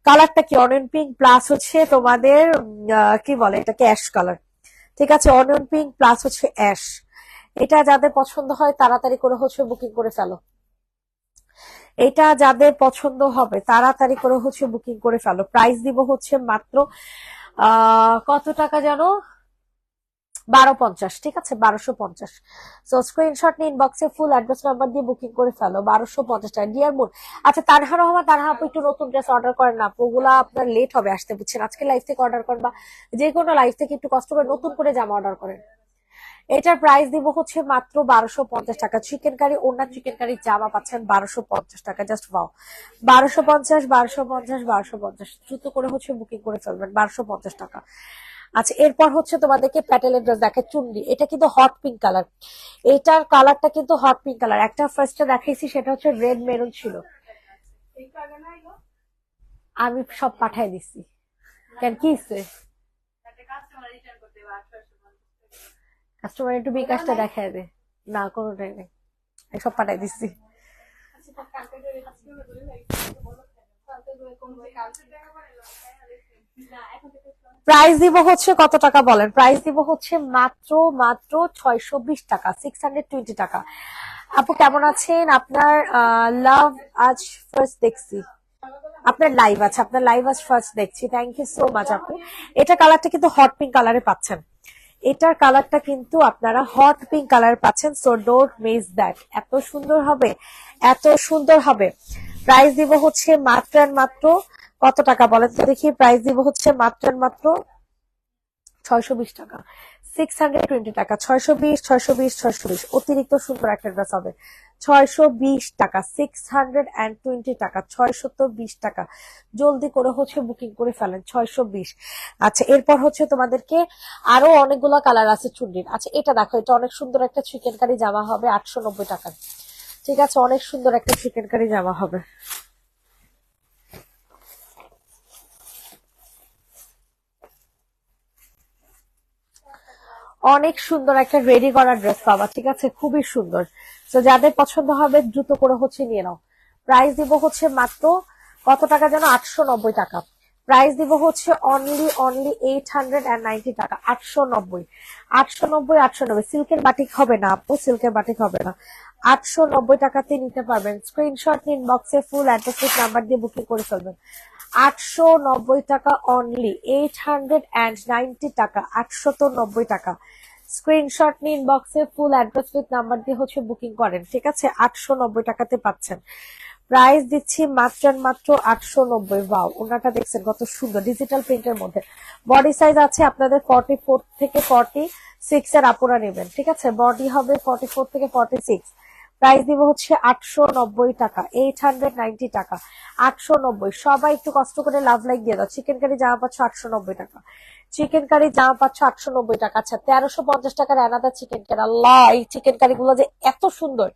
কালারটা কি? অনিয়ন পিঙ্ক প্লাস হচ্ছে তোমাদের কি বলে এটাকে, অ্যাশ কালার। ঠিক আছে, অনিয়ন পিঙ্ক প্লাস হচ্ছে অ্যাশ। এটা যাদের পছন্দ হয় তাড়াতাড়ি করে হচ্ছে বুকিং করে ফেলো। এটা যাদের পছন্দ হবে তাড়াতাড়ি করে হচ্ছে বুকিং করে ফেলো। প্রাইস দিব হচ্ছে মাত্র কত টাকা জানো? 1250, ঠিক আছে? 1250। সো স্ক্রিনশট নিয়ে ইনবক্সে ফুল অ্যাড্রেস নাম্বার দিয়ে বুকিং করে ফেলো। 1250 টাকা, ডিয়ার মুন। আচ্ছা, তানহা রহমান, তানহা আপু একটু নতুন ড্রেস অর্ডার করেন না, ওগুলা আপনার লেট হবে আসতে, বুঝছেন? আজকে লাইভ থেকে অর্ডার করেন বা যে কোনো লাইভ থেকে একটু কষ্ট করে নতুন করে জামা অর্ডার করেন। এটার প্রাইস দিব হচ্ছে মাত্র 1250 টাকা। চিকেন কারি, ওনার চিকেন কারি জামা পাচ্ছেন 1250 টাকা। জাস্ট পাও 1250, 1250, 1250। দ্রুত করে হচ্ছে বুকিং করে ফেলবেন, 1250 টাকা। আচ্ছা, এরপর হচ্ছে তোমাদেরকে প্যাটেলের ড্রেস দেখে, চুন্ডি। এটা কিন্তু হট পিঙ্ক কালার, এটার কালারটা কিন্তু হট পিঙ্ক কালার। একটা ফার্স্টে দেখাইছি, সেটা হচ্ছে রেড মেরুন ছিল। আমি সব পাঠাই দিছি। কেন, কি হইছে? কাস্টমার একটু বিকাশটা দেখায় দে। না, কোনোটাই নেই, সব পাঠাই দিচ্ছি। প্রাইস দিব হচ্ছে কত টাকা বলেন? প্রাইস দিব হচ্ছে মাত্র মাত্র 620 টাকা, 620 টাকা। আপু কেমন আছেন? আপনার লাভ আজ ফার্স্ট দেখছি, আপনার লাইভ আছে, আপনার লাইভ আজ ফার্স্ট দেখছি। থ্যাংক ইউ সো মাচ আপু। এটা কালারটা কিন্তু হট পিঙ্ক কালারে পাচ্ছেন, এটার কালারটা কিন্তু আপনারা হট পিঙ্ক কালার পাচ্ছেন। So don't miss that. এত সুন্দর হবে, এত সুন্দর হবে। প্রাইস দিব হচ্ছে মাত্র আর মাত্র কত টাকা বলেন তো দেখি? প্রাইস দিব হচ্ছে মাত্র আর মাত্র 620 টাকা, 620 টাকা। 620, 620, 620। অতিরিক্ত সুন্দর একটা ড্রেস হবে। 620 টাকা, 620 টাকা, 620 টাকা। জলদি করে হচ্ছে বুকিং করে ফেলেন, 620। আচ্ছা, এরপর হচ্ছে তোমাদেরকে আরো অনেকগুলো কালার আছে চুন্ডির। আচ্ছা, এটা দেখো, এটা অনেক সুন্দর একটা চিকেন কারি জামা হবে 890 টাকা। ঠিক আছে, অনেক সুন্দর একটা চিকেন কারি জামা হবে। অনেক সুন্দর একটা রেডি করা ড্রেস পাবা, ঠিক আছে? খুবই সুন্দর। তো যাদের পছন্দ হবে দ্রুত করে হচ্ছে নিয়ে নাও। প্রাইস দিব হচ্ছে মাত্র কত টাকা যেন? 890 টাকা। প্রাইস দিব হচ্ছে অনলি 890 টাকা, 890, 890, 890। সিল্কের বাটিক হবে না আপু, সিল্কের বাটিক হবে না। 890 টাকাতে নিতে পারবেন। স্ক্রিনশট নিন, বক্সে ফুল অ্যাড্রেস নাম্বার দিয়ে বুকিং করে ফেলবেন। 890 টাকা অনলি, 890 টাকা, 890 টাকা। স্ক্রিনশট নিন, বক্সে ফুল অ্যাড্রেস উইথ নাম্বার দিয়ে হচ্ছে বুকিং করেন, ঠিক আছে? 890 টাকাতে পাচ্ছেন। প্রাইস দিচ্ছি মাত্র 890। ওয়াও, ওনাটা দেখছেন কত সুন্দর, ডিজিটাল প্রিন্টের মধ্যে। বডি সাইজ আছে আপনাদের 44 থেকে 46 এর আপুরা নেবেন, ঠিক আছে? বডি হবে 44 থেকে 46। প্রাইস দিব হচ্ছে 890 টাকা, 890 টাকা, 890। সবাই একটু কষ্ট করে লাভ লাইক দিয়ে দাও। চিকেন কারি জামা পাচ্ছ 890 টাকা, চিকেন কারি জামা পাচ্ছ 890 টাকা। আচ্ছা, 1350 টাকার অ্যানাদার চিকেন কারি। আল্লাহ, এই চিকেন কারি গুলো যে এত সুন্দর,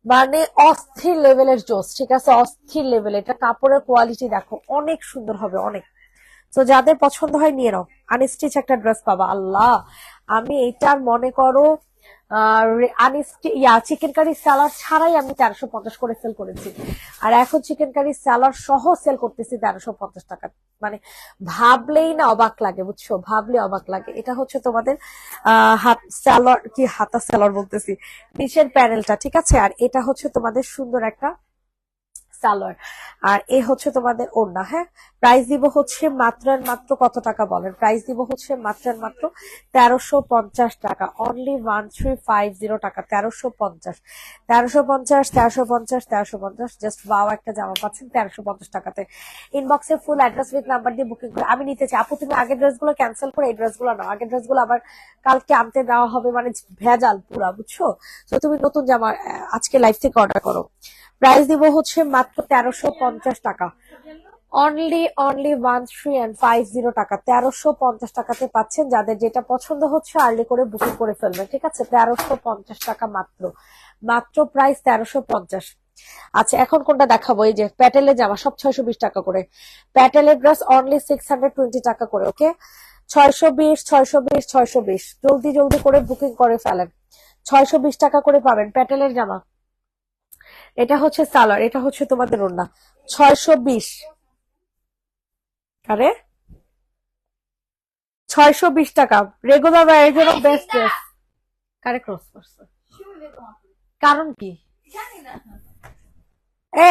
মানে অস্থির লেভেলের জোস, ঠিক আছে? অস্থির লেভেল। এটা কাপড়ের কোয়ালিটি দেখো, অনেক সুন্দর হবে, অনেক। তো যাদের পছন্দ হয় নিয়ে নাও, আনস্টিচ একটা ড্রেস পাবা। আল্লাহ, আমি এইটার মনে করো চিকেন কারি স্যালাড ছাড়াই আমি 1350 করে সেল করেছি, আর এখন চিকেন কারি স্যালাড সহ সেল করতেছি 1350 টাকা। মানে ভাবলেই না অবাক লাগে, বুঝছো? ভাবলে অবাক লাগে। এটা হচ্ছে তোমাদের হাত স্যালাড, কি হাতা স্যালাড বলতেছি, নিচের প্যানেলটা, ঠিক আছে? আর এটা হচ্ছে তোমাদের সুন্দর একটা সালোয়ার, আর এ হচ্ছে তোমাদের ওড়না। হ্যাঁ, প্রাইস দিব হচ্ছে মাত্র কত টাকা বলেন? প্রাইস দিব হচ্ছে মাত্র 1350 টাকা, অনলি 1350 টাকা, 1350, 1350, 1350, 1350। জাস্ট ওয়াও, একটা জামা পাচ্ছেন 1350 টাকাতে। ইনবক্সে ফুল অ্যাড্রেস উইথ নাম্বার দিয়ে বুকিং করে আমি নিতে চাই। আপু তুমি আগের ড্রেসগুলো ক্যান্সেল করে এই ড্রেসগুলো নাও, আগের ড্রেসগুলো আবার কালকে আনতে দেওয়া হবে, মানে ভেজাল পুরা, বুঝছো? তো তুমি নতুন জামা আজকে লাইভ থেকে অর্ডার করো। প্রাইস দিব হচ্ছে মাত্র 1350 টাকা, অনলি 1350 টাকা, 1350 টাকাতে পাচ্ছেন। যাদের যেটা পছন্দ হচ্ছে আর্লি করে বুকিং করে ফেলবেন, ঠিক আছে? 1350 টাকা মাত্র প্রাইস 1350। আচ্ছা, এখন কোনটা দেখাবো? এই যে প্যাটেলের জামা, সব 620 টাকা করে। প্যাটেলের ড্রেস অনলি 620 টাকা করে, ওকে? 620, 620, 620। জলদি করে বুকিং করে ফেলেন। 620 টাকা করে পাবেন প্যাটেলের জামা। এটা হচ্ছে সালোয়ার, এটা হচ্ছে তোমাদের ওড়না। 620, আরে 620 টাকা রেগুলার ওয়্যারের জন্য বেস্ট ড্রেস। কারে ক্রস করছে? কারণ কি?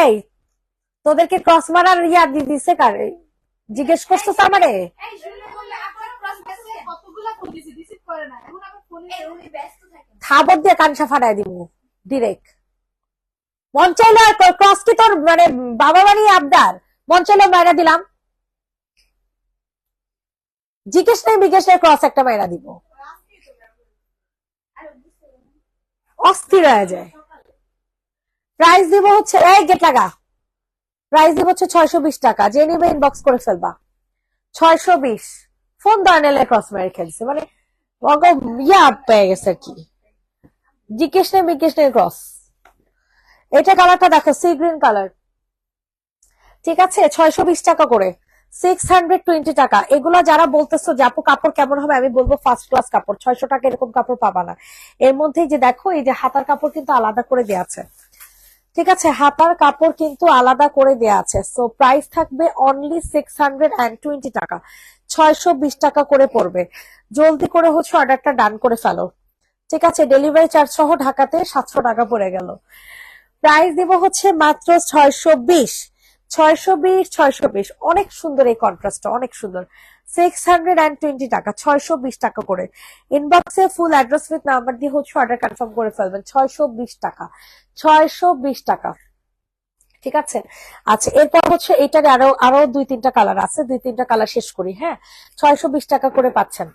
এই, তোদেরকে ক্রস মারার ইয়া দিছে কারে? জিজ্ঞেস করছো আমারে? থাবর দিয়ে কানসা ফাটাই দিব ডিরেক্ট। মন চাইলো ক্রস কি তোর মানে বাবা বাড়ি আবদার? মন চাইলো মায়েরা দিলাম, জিজ্ঞেস নেই বিজ্ঞেস নেই, ক্রস একটা মায়েরা দিব, অস্থির হয়ে যায়। প্রাইস দিব হচ্ছে, এই গেট লাগা, প্রাইস দিব হচ্ছে 620 টাকা। যে নিবে ইনবক্স করে ফেলবা। 620। ফোন দেওয়া নিলে ক্রস মেরে খেলছে, মানে ইয়া পেয়ে গেছে আর কি। জিজ্ঞেস নেই বিজ্ঞেস নেই, ক্রস। এটা কালারটা দেখো, সি গ্রিন কালার, ঠিক আছে? 620 টাকা করে, 620 টাকা। এগুলো যারা বলতেছো যে আপু কাপড় কেমন হবে, আমি বলবো ফার্স্ট ক্লাস কাপড়। 600 টাকা এরকম কাপড় পাবা না। এর মধ্যে যে দেখো, এই যে হাতার কাপড় কিন্তু আলাদা করে দেওয়া আছে, ঠিক আছে? হাতার কাপড় কিন্তু আলাদা করে দেওয়া আছে। সো প্রাইস থাকবে অনলি 620 টাকা, 620 টাকা করে পড়বে। জলদি করে হচ্ছে অর্ডারটা ডান করে ফেলো, ঠিক আছে? ডেলিভারি চার্জ সহ ঢাকাতে 700 টাকা পড়ে গেল। প্রাইস দিব হচ্ছে মাত্র 620, 620, 620। অনেক সুন্দর এই কন্ট্রাস্টটা, অনেক সুন্দর। 620 টাকা, 620 টাকা করে। ইনবক্সে ফুল অ্যাড্রেস উইথ নাম্বার দিয়ে হচ্ছে অর্ডার কনফার্ম করে ফেলবেন। 620 টাকা, 620 টাকা, ঠিক আছে? আচ্ছা, এরপর হচ্ছে এটার আরো 2-3টা কালার আছে, 2-3টা কালার শেষ করি। হ্যাঁ, 620 টাকা করে পাচ্ছেন।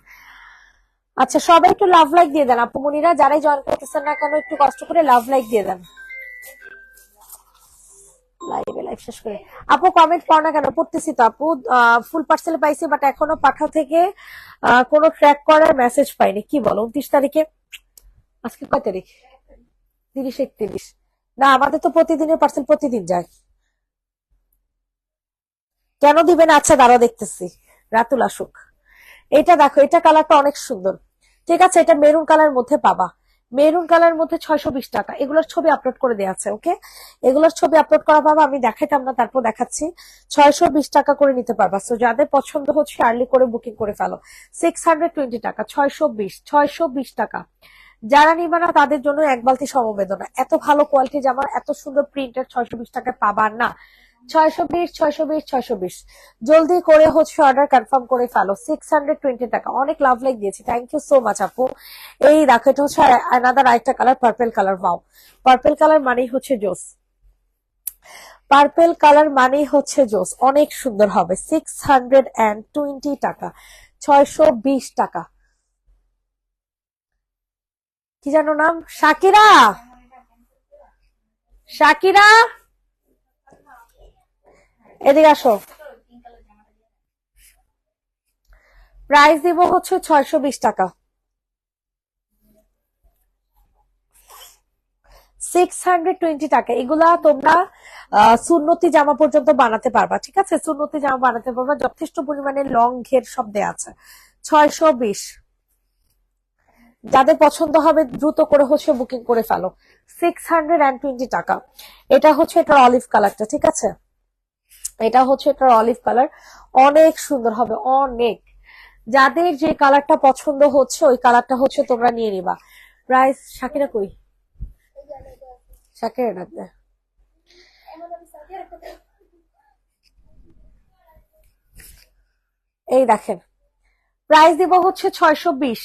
আচ্ছা, সবাই একটু লাভ লাইক দিয়ে দেন আপু মনিরা, যারাই জয়েন করতেছেন না কেন একটু কষ্ট করে লাভ লাইক দিয়ে দেন। লাইভ শেষ করে আপু কমেন্ট পড় না কেন? পড়তেছি তো আপু, ফুল পার্সেল পাইছি, বাট এখনো পাঠা থেকে কোনো ট্র্যাক করার মেসেজ পাইনি। কি বলো? 29 তারিখে, আজকে কয় তারিখ? 30, 31। না, আমাদের তো প্রতিদিনের পার্সেল প্রতিদিন যায়। কেন দিবেন? আচ্ছা দাঁড়াও দেখতেছি, রাতুল আসুক। এটা দেখো, এটা কালারটা অনেক সুন্দর, ঠিক আছে? এটা মেরুন কালার মধ্যে পাবা, মেরুন কালার মধ্যে 620 টাকা। এগুলোর ছবি আপলোড করে দেওয়া আছে। ওকে, এগুলোর ছবি আপলোড করা পাবা, আমি দেখাইতাম না, তারপর দেখাচ্ছি। 620 টাকা করে নিতে পারবা। সো যাদের পছন্দ হচ্ছে আর্লি করে বুকিং করে ফেলো। 620 টাকা, 620 টাকা। যারা নিবে না তাদের জন্য এক বালতি সমবেদনা। এত ভালো কোয়ালিটি জামা, এত সুন্দর প্রিন্টের 620 টাকায় পাবার না। 620, 620, 620। জলদি করে হচ্ছে অর্ডার কনফার্ম করে ফেলো। 620 টাকা। অনেক লাভ লাইক দিয়েছি, থ্যাংক ইউ সো মাচ আপু। এই দেখো, এটা হচ্ছে আনাদার আরেকটা colour, purple colour. Wow, purple colour মানেই হচ্ছে জোস। পার্পেল কালার মানেই হচ্ছে জোস, অনেক সুন্দর হবে। 620 টাকা, 620 টাকা। কি জানো নাম? শাকিরা, শাকিরা এদিকে আসো। প্রাইস দিব হচ্ছে 620 টাকা। 620 টাকা। এগুলা তোমরা সুন্নতি জামা পর্যন্ত বানাতে পারবা, ঠিক আছে? সুন্নতি জামা বানাতে পারবা, যথেষ্ট পরিমাণে লং ঘের সব দেয়া আছে। 620। যাদের পছন্দ হবে দ্রুত করে হচ্ছে বুকিং করে ফেলো। 620 টাকা। এটা হচ্ছে এটার অলিভ কালারটা, ঠিক আছে? এটা হচ্ছে এটার অলিভ কালার, অনেক সুন্দর হবে, অনেক। যাদের যে কালারটা পছন্দ হচ্ছে ওই কালারটা হচ্ছে তোমরা নিয়ে নিবা। প্রাইস শাকিরা কই? শাকিরা ডাকবে। এই দেখেন, প্রাইস দিব হচ্ছে 620।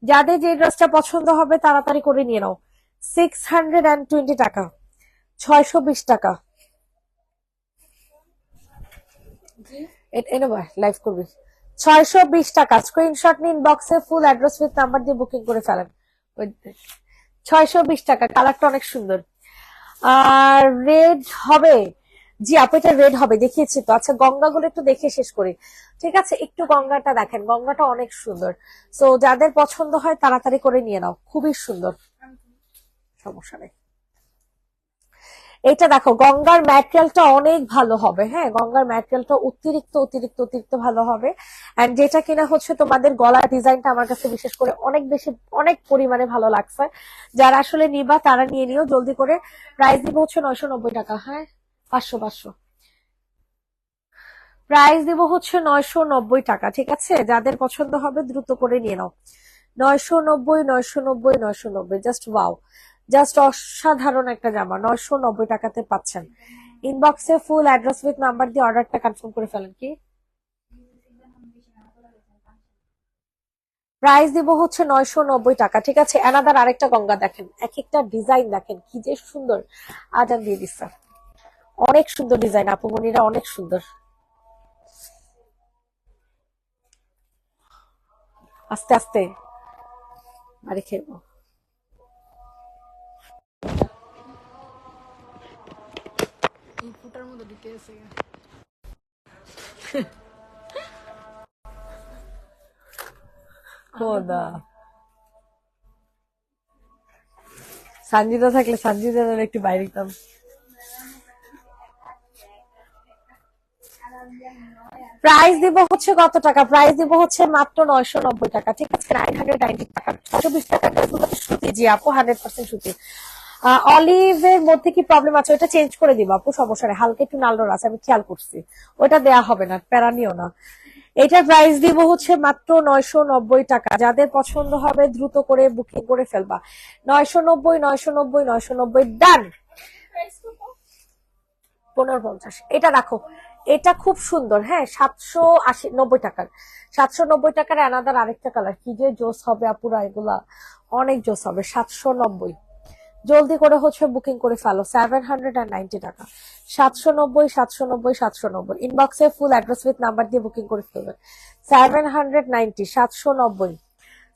যাদের যে ড্রেসটা পছন্দ হবে তাড়াতাড়ি করে নিয়ে নাও। 620 টাকা, 620 টাকা। এনে লাইভ করবি। 620 টাকা। স্ক্রিনশট নিন, বক্সে ফুল অ্যাড্রেস উইথ নাম্বার দিয়ে বুকিং করে ফেলেন। 620 টাকা। কালারটা অনেক সুন্দর। আর রেড হবে? জি আপু, এটা রেড হবে, দেখিয়েছি তো। আচ্ছা, গঙ্গাগুলো একটু দেখে শেষ করি, ঠিক আছে? একটু গঙ্গাটা দেখেন, গঙ্গাটা অনেক সুন্দর। সো যাদের পছন্দ হয় তাড়াতাড়ি করে নিয়ে নাও, খুবই সুন্দর। সমস্যা নেই। এটা দেখো, গঙ্গার ম্যাটেরিয়ালটা অনেক ভালো হবে। হ্যাঁ, গঙ্গার ম্যাটেরিয়ালটা অতিরিক্ত অতিরিক্ত অতিরিক্ত ভালো হবে। এন্ড যেটা কিনা হচ্ছে তোমাদের গলার ডিজাইনটা আমার কাছে বিশেষ করে অনেক বেশি, অনেক পরিমাণে ভালো লাগছে। যারা আসলে নিবা তারা নিয়ে নিও জলদি করে। প্রাইস দিব হচ্ছে 990 টাকা। হ্যাঁ, 500 500। প্রাইস দিব হচ্ছে 990 টাকা, ঠিক আছে? যাদের পছন্দ হবে দ্রুত করে নিয়ে নাও। 990, 990, 990। জাস্ট ওয়াও, জাস্ট অসাধারণ একটা জামা। 990 টাকাতে পাচ্ছেন। ইনবক্সে ফুল অ্যাড্রেস উইথ নাম্বার দিয়ে অর্ডারটা কনফার্ম করে ফেলেন। কি প্রাইস দিব হচ্ছে 990 টাকা, ঠিক আছে? অ্যানাদার আরেকটা গঙ্গা দেখেন, এক একটা ডিজাইন দেখেন কি যে সুন্দর। আজান দিয়ে দিচ্ছে, অনেক সুন্দর ডিজাইন আপু মনিরা, অনেক সুন্দর। আস্তে আস্তে বাড়ি খেয়ে এই ফুটার মধ্যে ঢুকে গেছে। খোদা। সঞ্জিতা থাকলে সঞ্জিতা একটু বাইরে দিতাম। প্রাইস দিব হচ্ছে কত টাকা? প্রাইস দিব হচ্ছে মাত্র 990 টাকা, ঠিক আছে? 990 টাকা। 120 টাকা সুতি। জি আপু, 100% সুতি। অলিভের মধ্যে কি প্রবলেম আছে? ওটা চেঞ্জ করে দিব আপু, সমস্যা নেই। হালকা একটু নালডোর আছে, আমি খেয়াল করছি। ওটা দেয়া হবে না, প্যারা নিও না। এটার প্রাইস দিব হচ্ছে মাত্র 990 টাকা। যাদের পছন্দ হবে দ্রুত করে বুকিং করে ফেলবা। 990, 990, 990। ডান। 1550। এটা রাখো, এটা খুব সুন্দর। হ্যাঁ, 790 টাকার। 790 টাকার অ্যানাদার আরেকটা কালার, কি যে জোস হবে আপুরা, এগুলা অনেক জোস হবে। 790। জলদি করে হচ্ছে বুকিং করে ফেলো। 790 টাকা। 790, 790, 790। ইনবক্সে ফুল অ্যাড্রেস উইথ নাম্বার দিয়ে বুকিং করে ফেলবেন। 790, 790।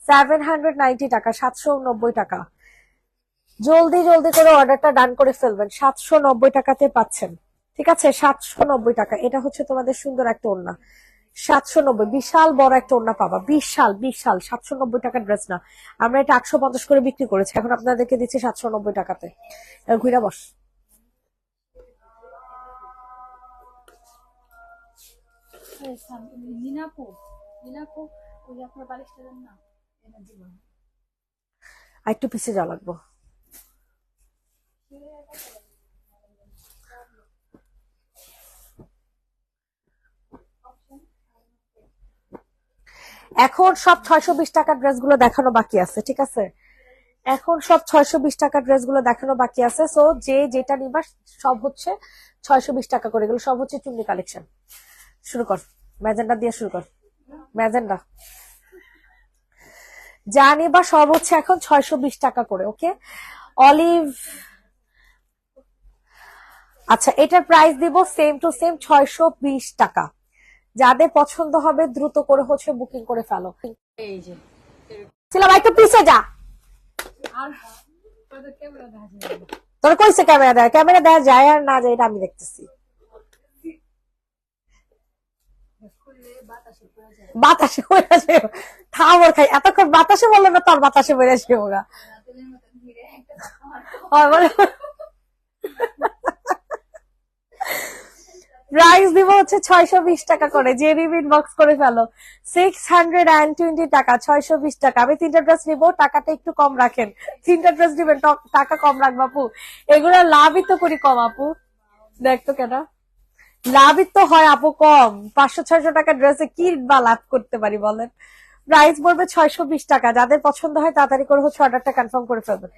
790 টাকা, 790 টাকা। জলদি জলদি করে অর্ডারটা ডান করে ফেলবেন। 790 টাকাতে পাচ্ছেন, ঠিক আছে? 790 টাকা। এটা হচ্ছে তোমাদের সুন্দর একটা ওড়না। 790, বিশাল বড় একটা ওড়না পাবা, বিশাল বিশাল। 790 টাকার ড্রেস না, আমরা এটা 850 করে বিক্রি করেছি, এখন আপনাদেরকে দিচ্ছি 790 টাকাতে। ঘুরা বস। নিনাপু, নিনাপু, ওই আপনার বালিশটা দেন না, এনে দিব। আর একটু পিছিয়ে যাওয়া লাগবো। এখন সব 620 টাকার ড্রেসগুলো দেখানো বাকি আছে, ঠিক আছে? এখন সব 620 টাকার ড্রেসগুলো দেখানো বাকি আছে। সো যে যেটা নিবা সব হচ্ছে 620 টাকা করে, এগুলো সব হচ্ছে চুন্নি কালেকশন। শুরু কর, ম্যাজেন্ডা দিয়ে শুরু কর, ম্যাজেন্ডা। যা নিবা সব হচ্ছে এখন 620 টাকা করে, ওকে? অলিভ, আচ্ছা এটার প্রাইস দিব সেম টু সেম 620 টাকা। যাদের পছন্দ হবে দ্রুত করে হচ্ছে বুকিং করে ফেলো। এই যে ছিলাম একটু পিছে যা। আর ক্যামেরা দেখা যায় না। তোর কইছে ক্যামেরা দেয়, ক্যামেরা দেওয়া যায় আর না যায় এটা আমি দেখতেছি। খুললে বাতাসে পড়ে যায়। বাতাসে পড়ে আসবে, থামর খাই এতক্ষণ বাতাসে বললো না, তোর বাতাসে পড়ে আসবে ওরা। রাতের মতন ধীরে একটা প্রাইস দিব হচ্ছে 620 টাকা করে, যে রিবিট বক্স করে ফেলো 620 টাকা, 620 টাকা। আমি 3টা ড্রেস নিবো, টাকাটা একটু কম রাখেন। 3টা ড্রেস নিবেন, টাকা কম রাখবো আপু, এগুলো লাভই তো করি কম আপু। দেখতো কেন লাভই তো হয় আপু কম, 500-600 টাকা ড্রেসে কি বা লাভ করতে পারি বলেন? প্রাইস পড়বে 620 টাকা। যাদের পছন্দ হয় তাড়াতাড়ি করে হচ্ছে অর্ডারটা কনফার্ম করে ফেলবেন।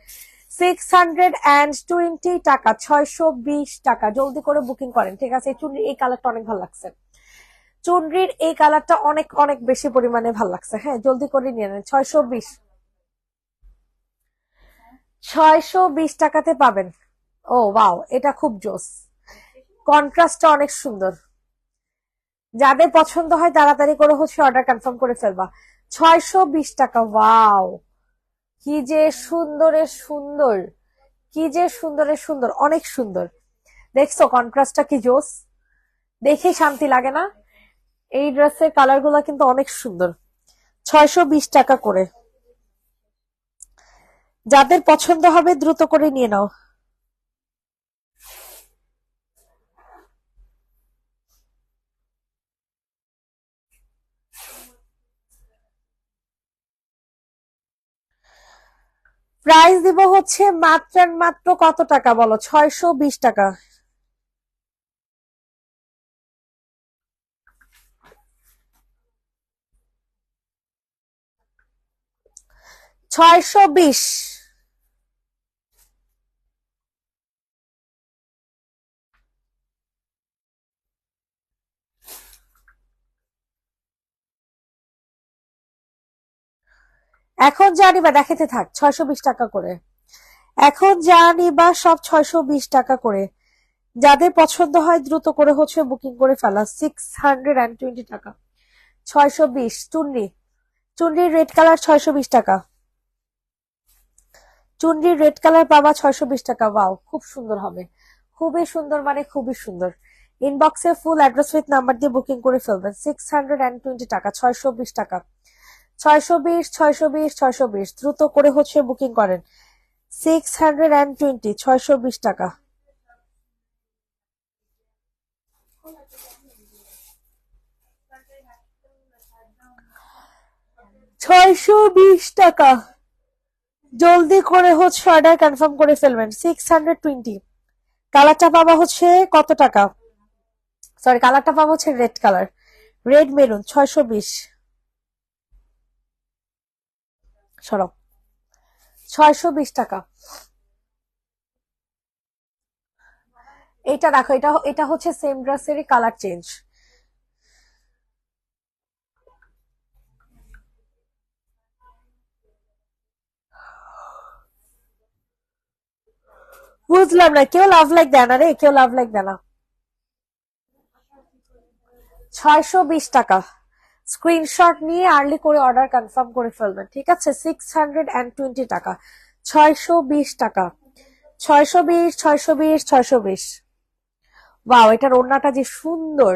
620 টাকা, 620 টাকা, জলদি করে বুকিং করেন, ঠিক আছে? চুনরির এই কালারটা অনেক ভালো লাগছে, চুনরির এই কালারটা অনেক অনেক বেশি পরিমাণে ভালো লাগছে। হ্যাঁ জলদি করে নিয়ে নেন। 620 টাকাতে পাবেন। ও ওয়াও, এটা খুব জোস, কন্ট্রাস্টটা অনেক সুন্দর। যাদের পছন্দ হয় তাড়াতাড়ি করে হচ্ছে অর্ডার কনফার্ম করে ফেলবা। 620 টাকা, ওয়াও কি যে সুন্দরের সুন্দর, কি যে সুন্দরের সুন্দর, অনেক সুন্দর। দেখছো কন্ট্রাস্টটা কি জোস, দেখে শান্তি লাগে না? এই ড্রেসের কালার গুলা কিন্তু অনেক সুন্দর। 620 টাকা করে, যাদের পছন্দ হবে দ্রুত করে নিয়ে নাও। প্রাইস দিব হচ্ছে মাত্র মাত্র কত টাকা বলো? 620 টাকা। 620। এখন জানিবা দেখাতে থাক, 620 টাকা করে। এখন জানিবা সব 620 টাকা করে। যাদের পছন্দ হয় দ্রুত করে হচ্ছে বুকিং করে ফেলা। 620 টাকা, 620। চুনরি, চুনরির রেড কালার 620 টাকা, চুনরির রেড কালার পাবা 620 টাকা। ওয়াও খুব সুন্দর হবে, খুবই সুন্দর, মানে খুবই সুন্দর। ইনবক্সে ফুল অ্যাড্রেস উইথ নাম্বার দিয়ে বুকিং করে ফেলবেন। 620 টাকা, 620 টাকা, 620, 620, 620, দ্রুত করে হচ্ছে বুকিং করেন। 620, 620 টাকা, 620 টাকা। জলদি করে হচ্ছে অর্ডার কনফার্ম করে ফেলবেন। 620। কালারটা পাবা হচ্ছে কত টাকা? সরি, কালারটা পাবা হচ্ছে রেড কালার, রেড মেরুন। 620 সরব, 620 টাকা। এটা দেখো, এটা এটা হচ্ছে সেম ড্রেসেরই কালার চেঞ্জ। বুঝলাম না, কেউ লাভ লাইক দেয় না রে, কেউ লাভ লাইক দেয় না। 620 টাকা, স্ক্রিনশট নিয়ে আর্লি করে অর্ডার কনফার্ম করে ফেলবেন, ঠিক আছে? 620 টাকা, 620 টাকা, 620, 620, 620। ওয়াও, এটার ওড়নাটা যে সুন্দর,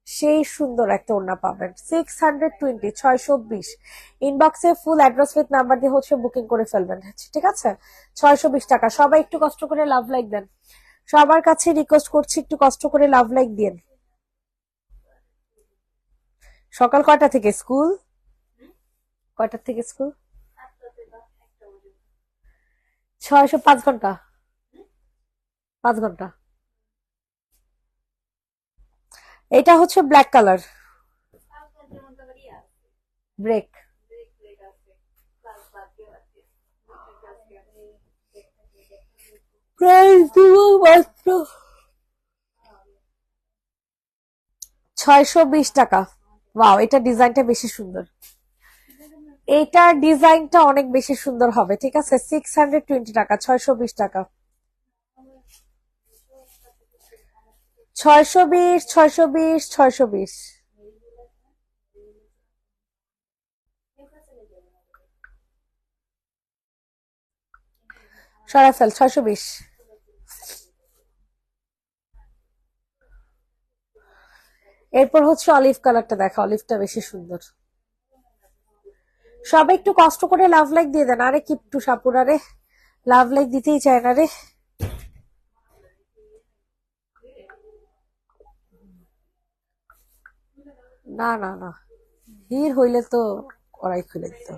সেই সুন্দর একটা ওড়না পাবেন। 620, 620। ইনবক্সে ফুল অ্যাড্রেস উইথ নাম্বার দিয়ে হচ্ছে বুকিং করে ফেলবেন, ঠিক আছে? 620 টাকা। সবাই একটু কষ্ট করে লাভ লাইক দেন, সবার কাছে রিকোয়েস্ট করছি একটু কষ্ট করে লাভ লাইক দিন। সকাল কয়টা থেকে স্কুল? কয়টা থেকে স্কুল? 5 ঘন্টা, 5 ঘন্টা। এটা হচ্ছে ব্ল্যাক কালার, ব্রেক। প্রাইস দিব মাত্র 620 টাকা। ওয়াও, এটা ডিজাইনটা বেশি সুন্দর, এইটার ডিজাইনটা অনেক বেশি সুন্দর হবে। ঠিক আছে, 620 টাকা, 620 টাকা। 620, 620, 620। সরাফেল 620। এরপর হচ্ছে অলিভ কালারটা দেখা, অলিভটা বেশি সুন্দর। সবাই একটু কষ্ট করে লাভ লাইক দিয়ে দেন। আরে কিপটু সাপুরা রে, লাভ লাইক দিতেই চায় না রে। না না না, ভিড় হইলে তো ওরাই খুলে দিত।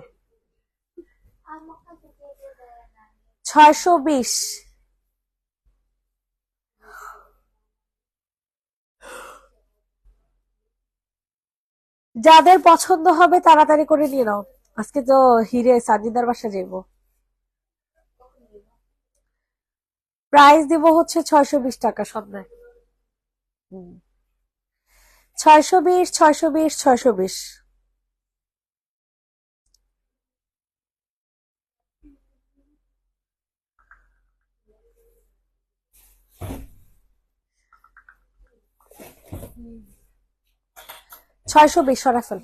620। যাদের পছন্দ হবে তাড়াতাড়ি করে নিয়ে নাও, আজকে তো হিরে সাজিদার বাসা যাইবো। প্রাইস দিব হচ্ছে 620 টাকা সন্ধ্যায়। 620, 620, 620। ছয়শো বিশ সরাফেল।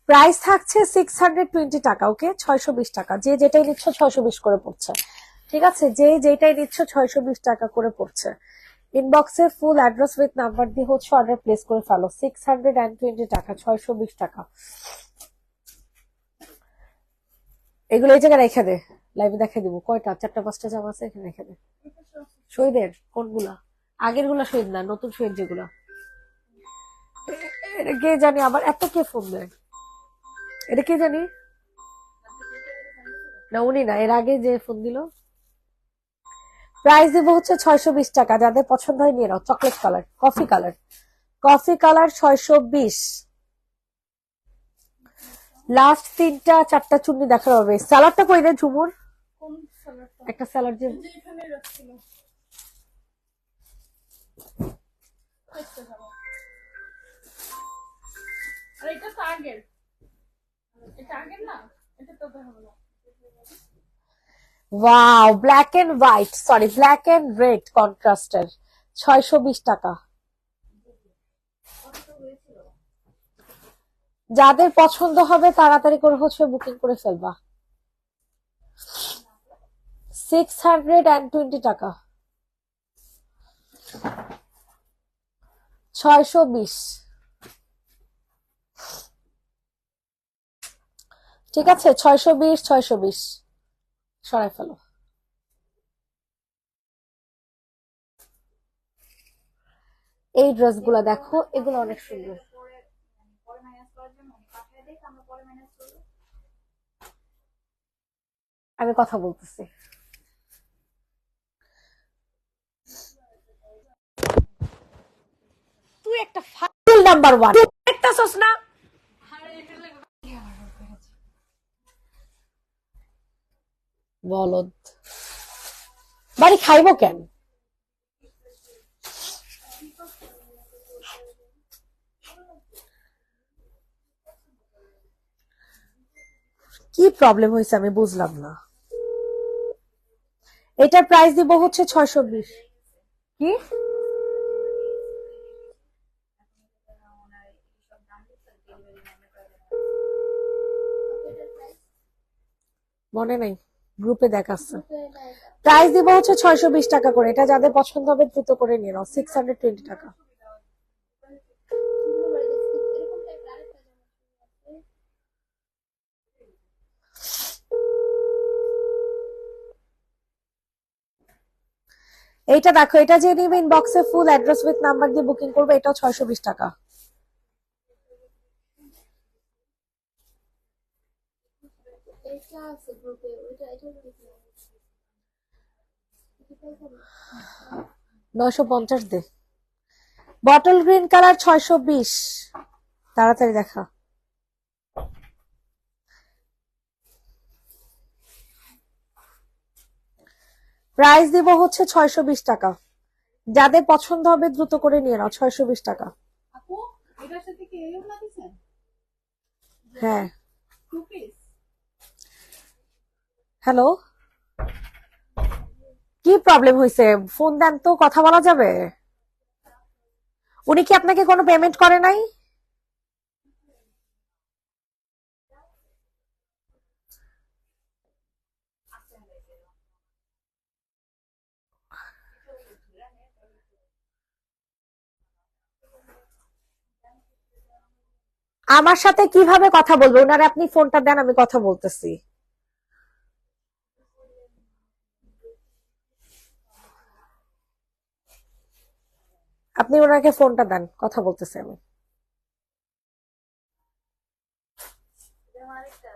প্রাইস থাকছে 620 টাকা। ওকে, 620 টাকা। যে যেটাই নিচ্ছ 620 করে পড়ছে। ঠিক আছে, যে যেটাই নিচ্ছ 620 টাকা করে পড়ছে। ইনবক্সে ফুল অ্যাড্রেস উইথ নাম্বার দিয়ে হচ্ছে অর্ডার প্লেস করে ফেলো। 620 টাকা, 620 টাকা। এগুলো এই জায়গায় রেখে দে, লাইভে দেখে দিব। কয়টা, 4টা 5টা জামা আছে, এখানে রেখে দে। শহীদের কোনগুলা? আগের গুলা শহীদ না, নতুন শহীদ যেগুলা। এটা কে জানি, আবার এত কে ফোন দেয়, এটা কে জানি। না উনি না, এর আগে যে ফোন দিল। প্রাইস দিব হচ্ছে 620 টাকা। যাদের পছন্দ হয় নিয়ে নাও। Chocolate colour, coffee colour, coffee colour 620। Last 3টা 4টা চুন্নি দেখানো হবে। স্যালাডটা কই রে ঝুমুর? কোন সালাডটা? একটা স্যালাড যে যে এখানে রাখছিল। আচ্ছা খাবো। আর এটা তো আগের। এটা আগের না? এটা তো দেখাবো না। Wow, black and white, sorry black and red কন্ট্রাস্টের, 620 টাকা। যাদের পছন্দ হবে তাড়াতাড়ি করে হচ্ছে বুকিং করে ফেলবা। 620 টাকা, 620। ঠিক আছে, 620, 620 সরাই ফেলো। এই ড্রেসগুলো দেখো, এগুলো অনেক সুন্দর। আমি কথা বলতেছি। তুই একটা ফাজিল নাম্বার 1 দেখতাছস না? বলদ, বাড়ি খাইবো কেন? কি প্রবলেম হয়েছে আমি বুঝলাম না। এটার প্রাইস দিব হচ্ছে 620। কি মনে নাই, গ্রুপে দেখাচ্ছে। প্রাইস দিব হচ্ছে 620 টাকা করে। এটা যাদের পছন্দ হবে দ্রুত করে নিয়ে নাও। 620 টাকা। এইটা দেখো, এটা যে নিবে ইনবক্সে ফুল অ্যাড্রেস উইথ নাম্বার দিয়ে বুকিং করবে, এটাও 620 টাকা। এটা আছে গ্রুপে, ওইটা এটা 950 দে। Bottle green colour 620। তাড়াতাড়ি দেখা। প্রাইস দিব হচ্ছে 620 টাকা। যাদের পছন্দ হবে দ্রুত করে নিয়ে নাও। 620 টাকা। আপু এটার সাথে কি এও না দিছেন? হ্যাঁ। 2 পিস। হ্যালো, কি প্রবলেম হয়েছে? ফোন দেন তো, কথা বলা যাবে। উনি কি আপনাকে কোনো পেমেন্ট করে নাই? আমার সাথে কিভাবে কথা বলবো? ওনারে আপনি ফোনটা দেন, আমি কথা বলতেছি। আপনি ওনাকে ফোনটা দেন, কথা বলতেছি আমি। আরেকটা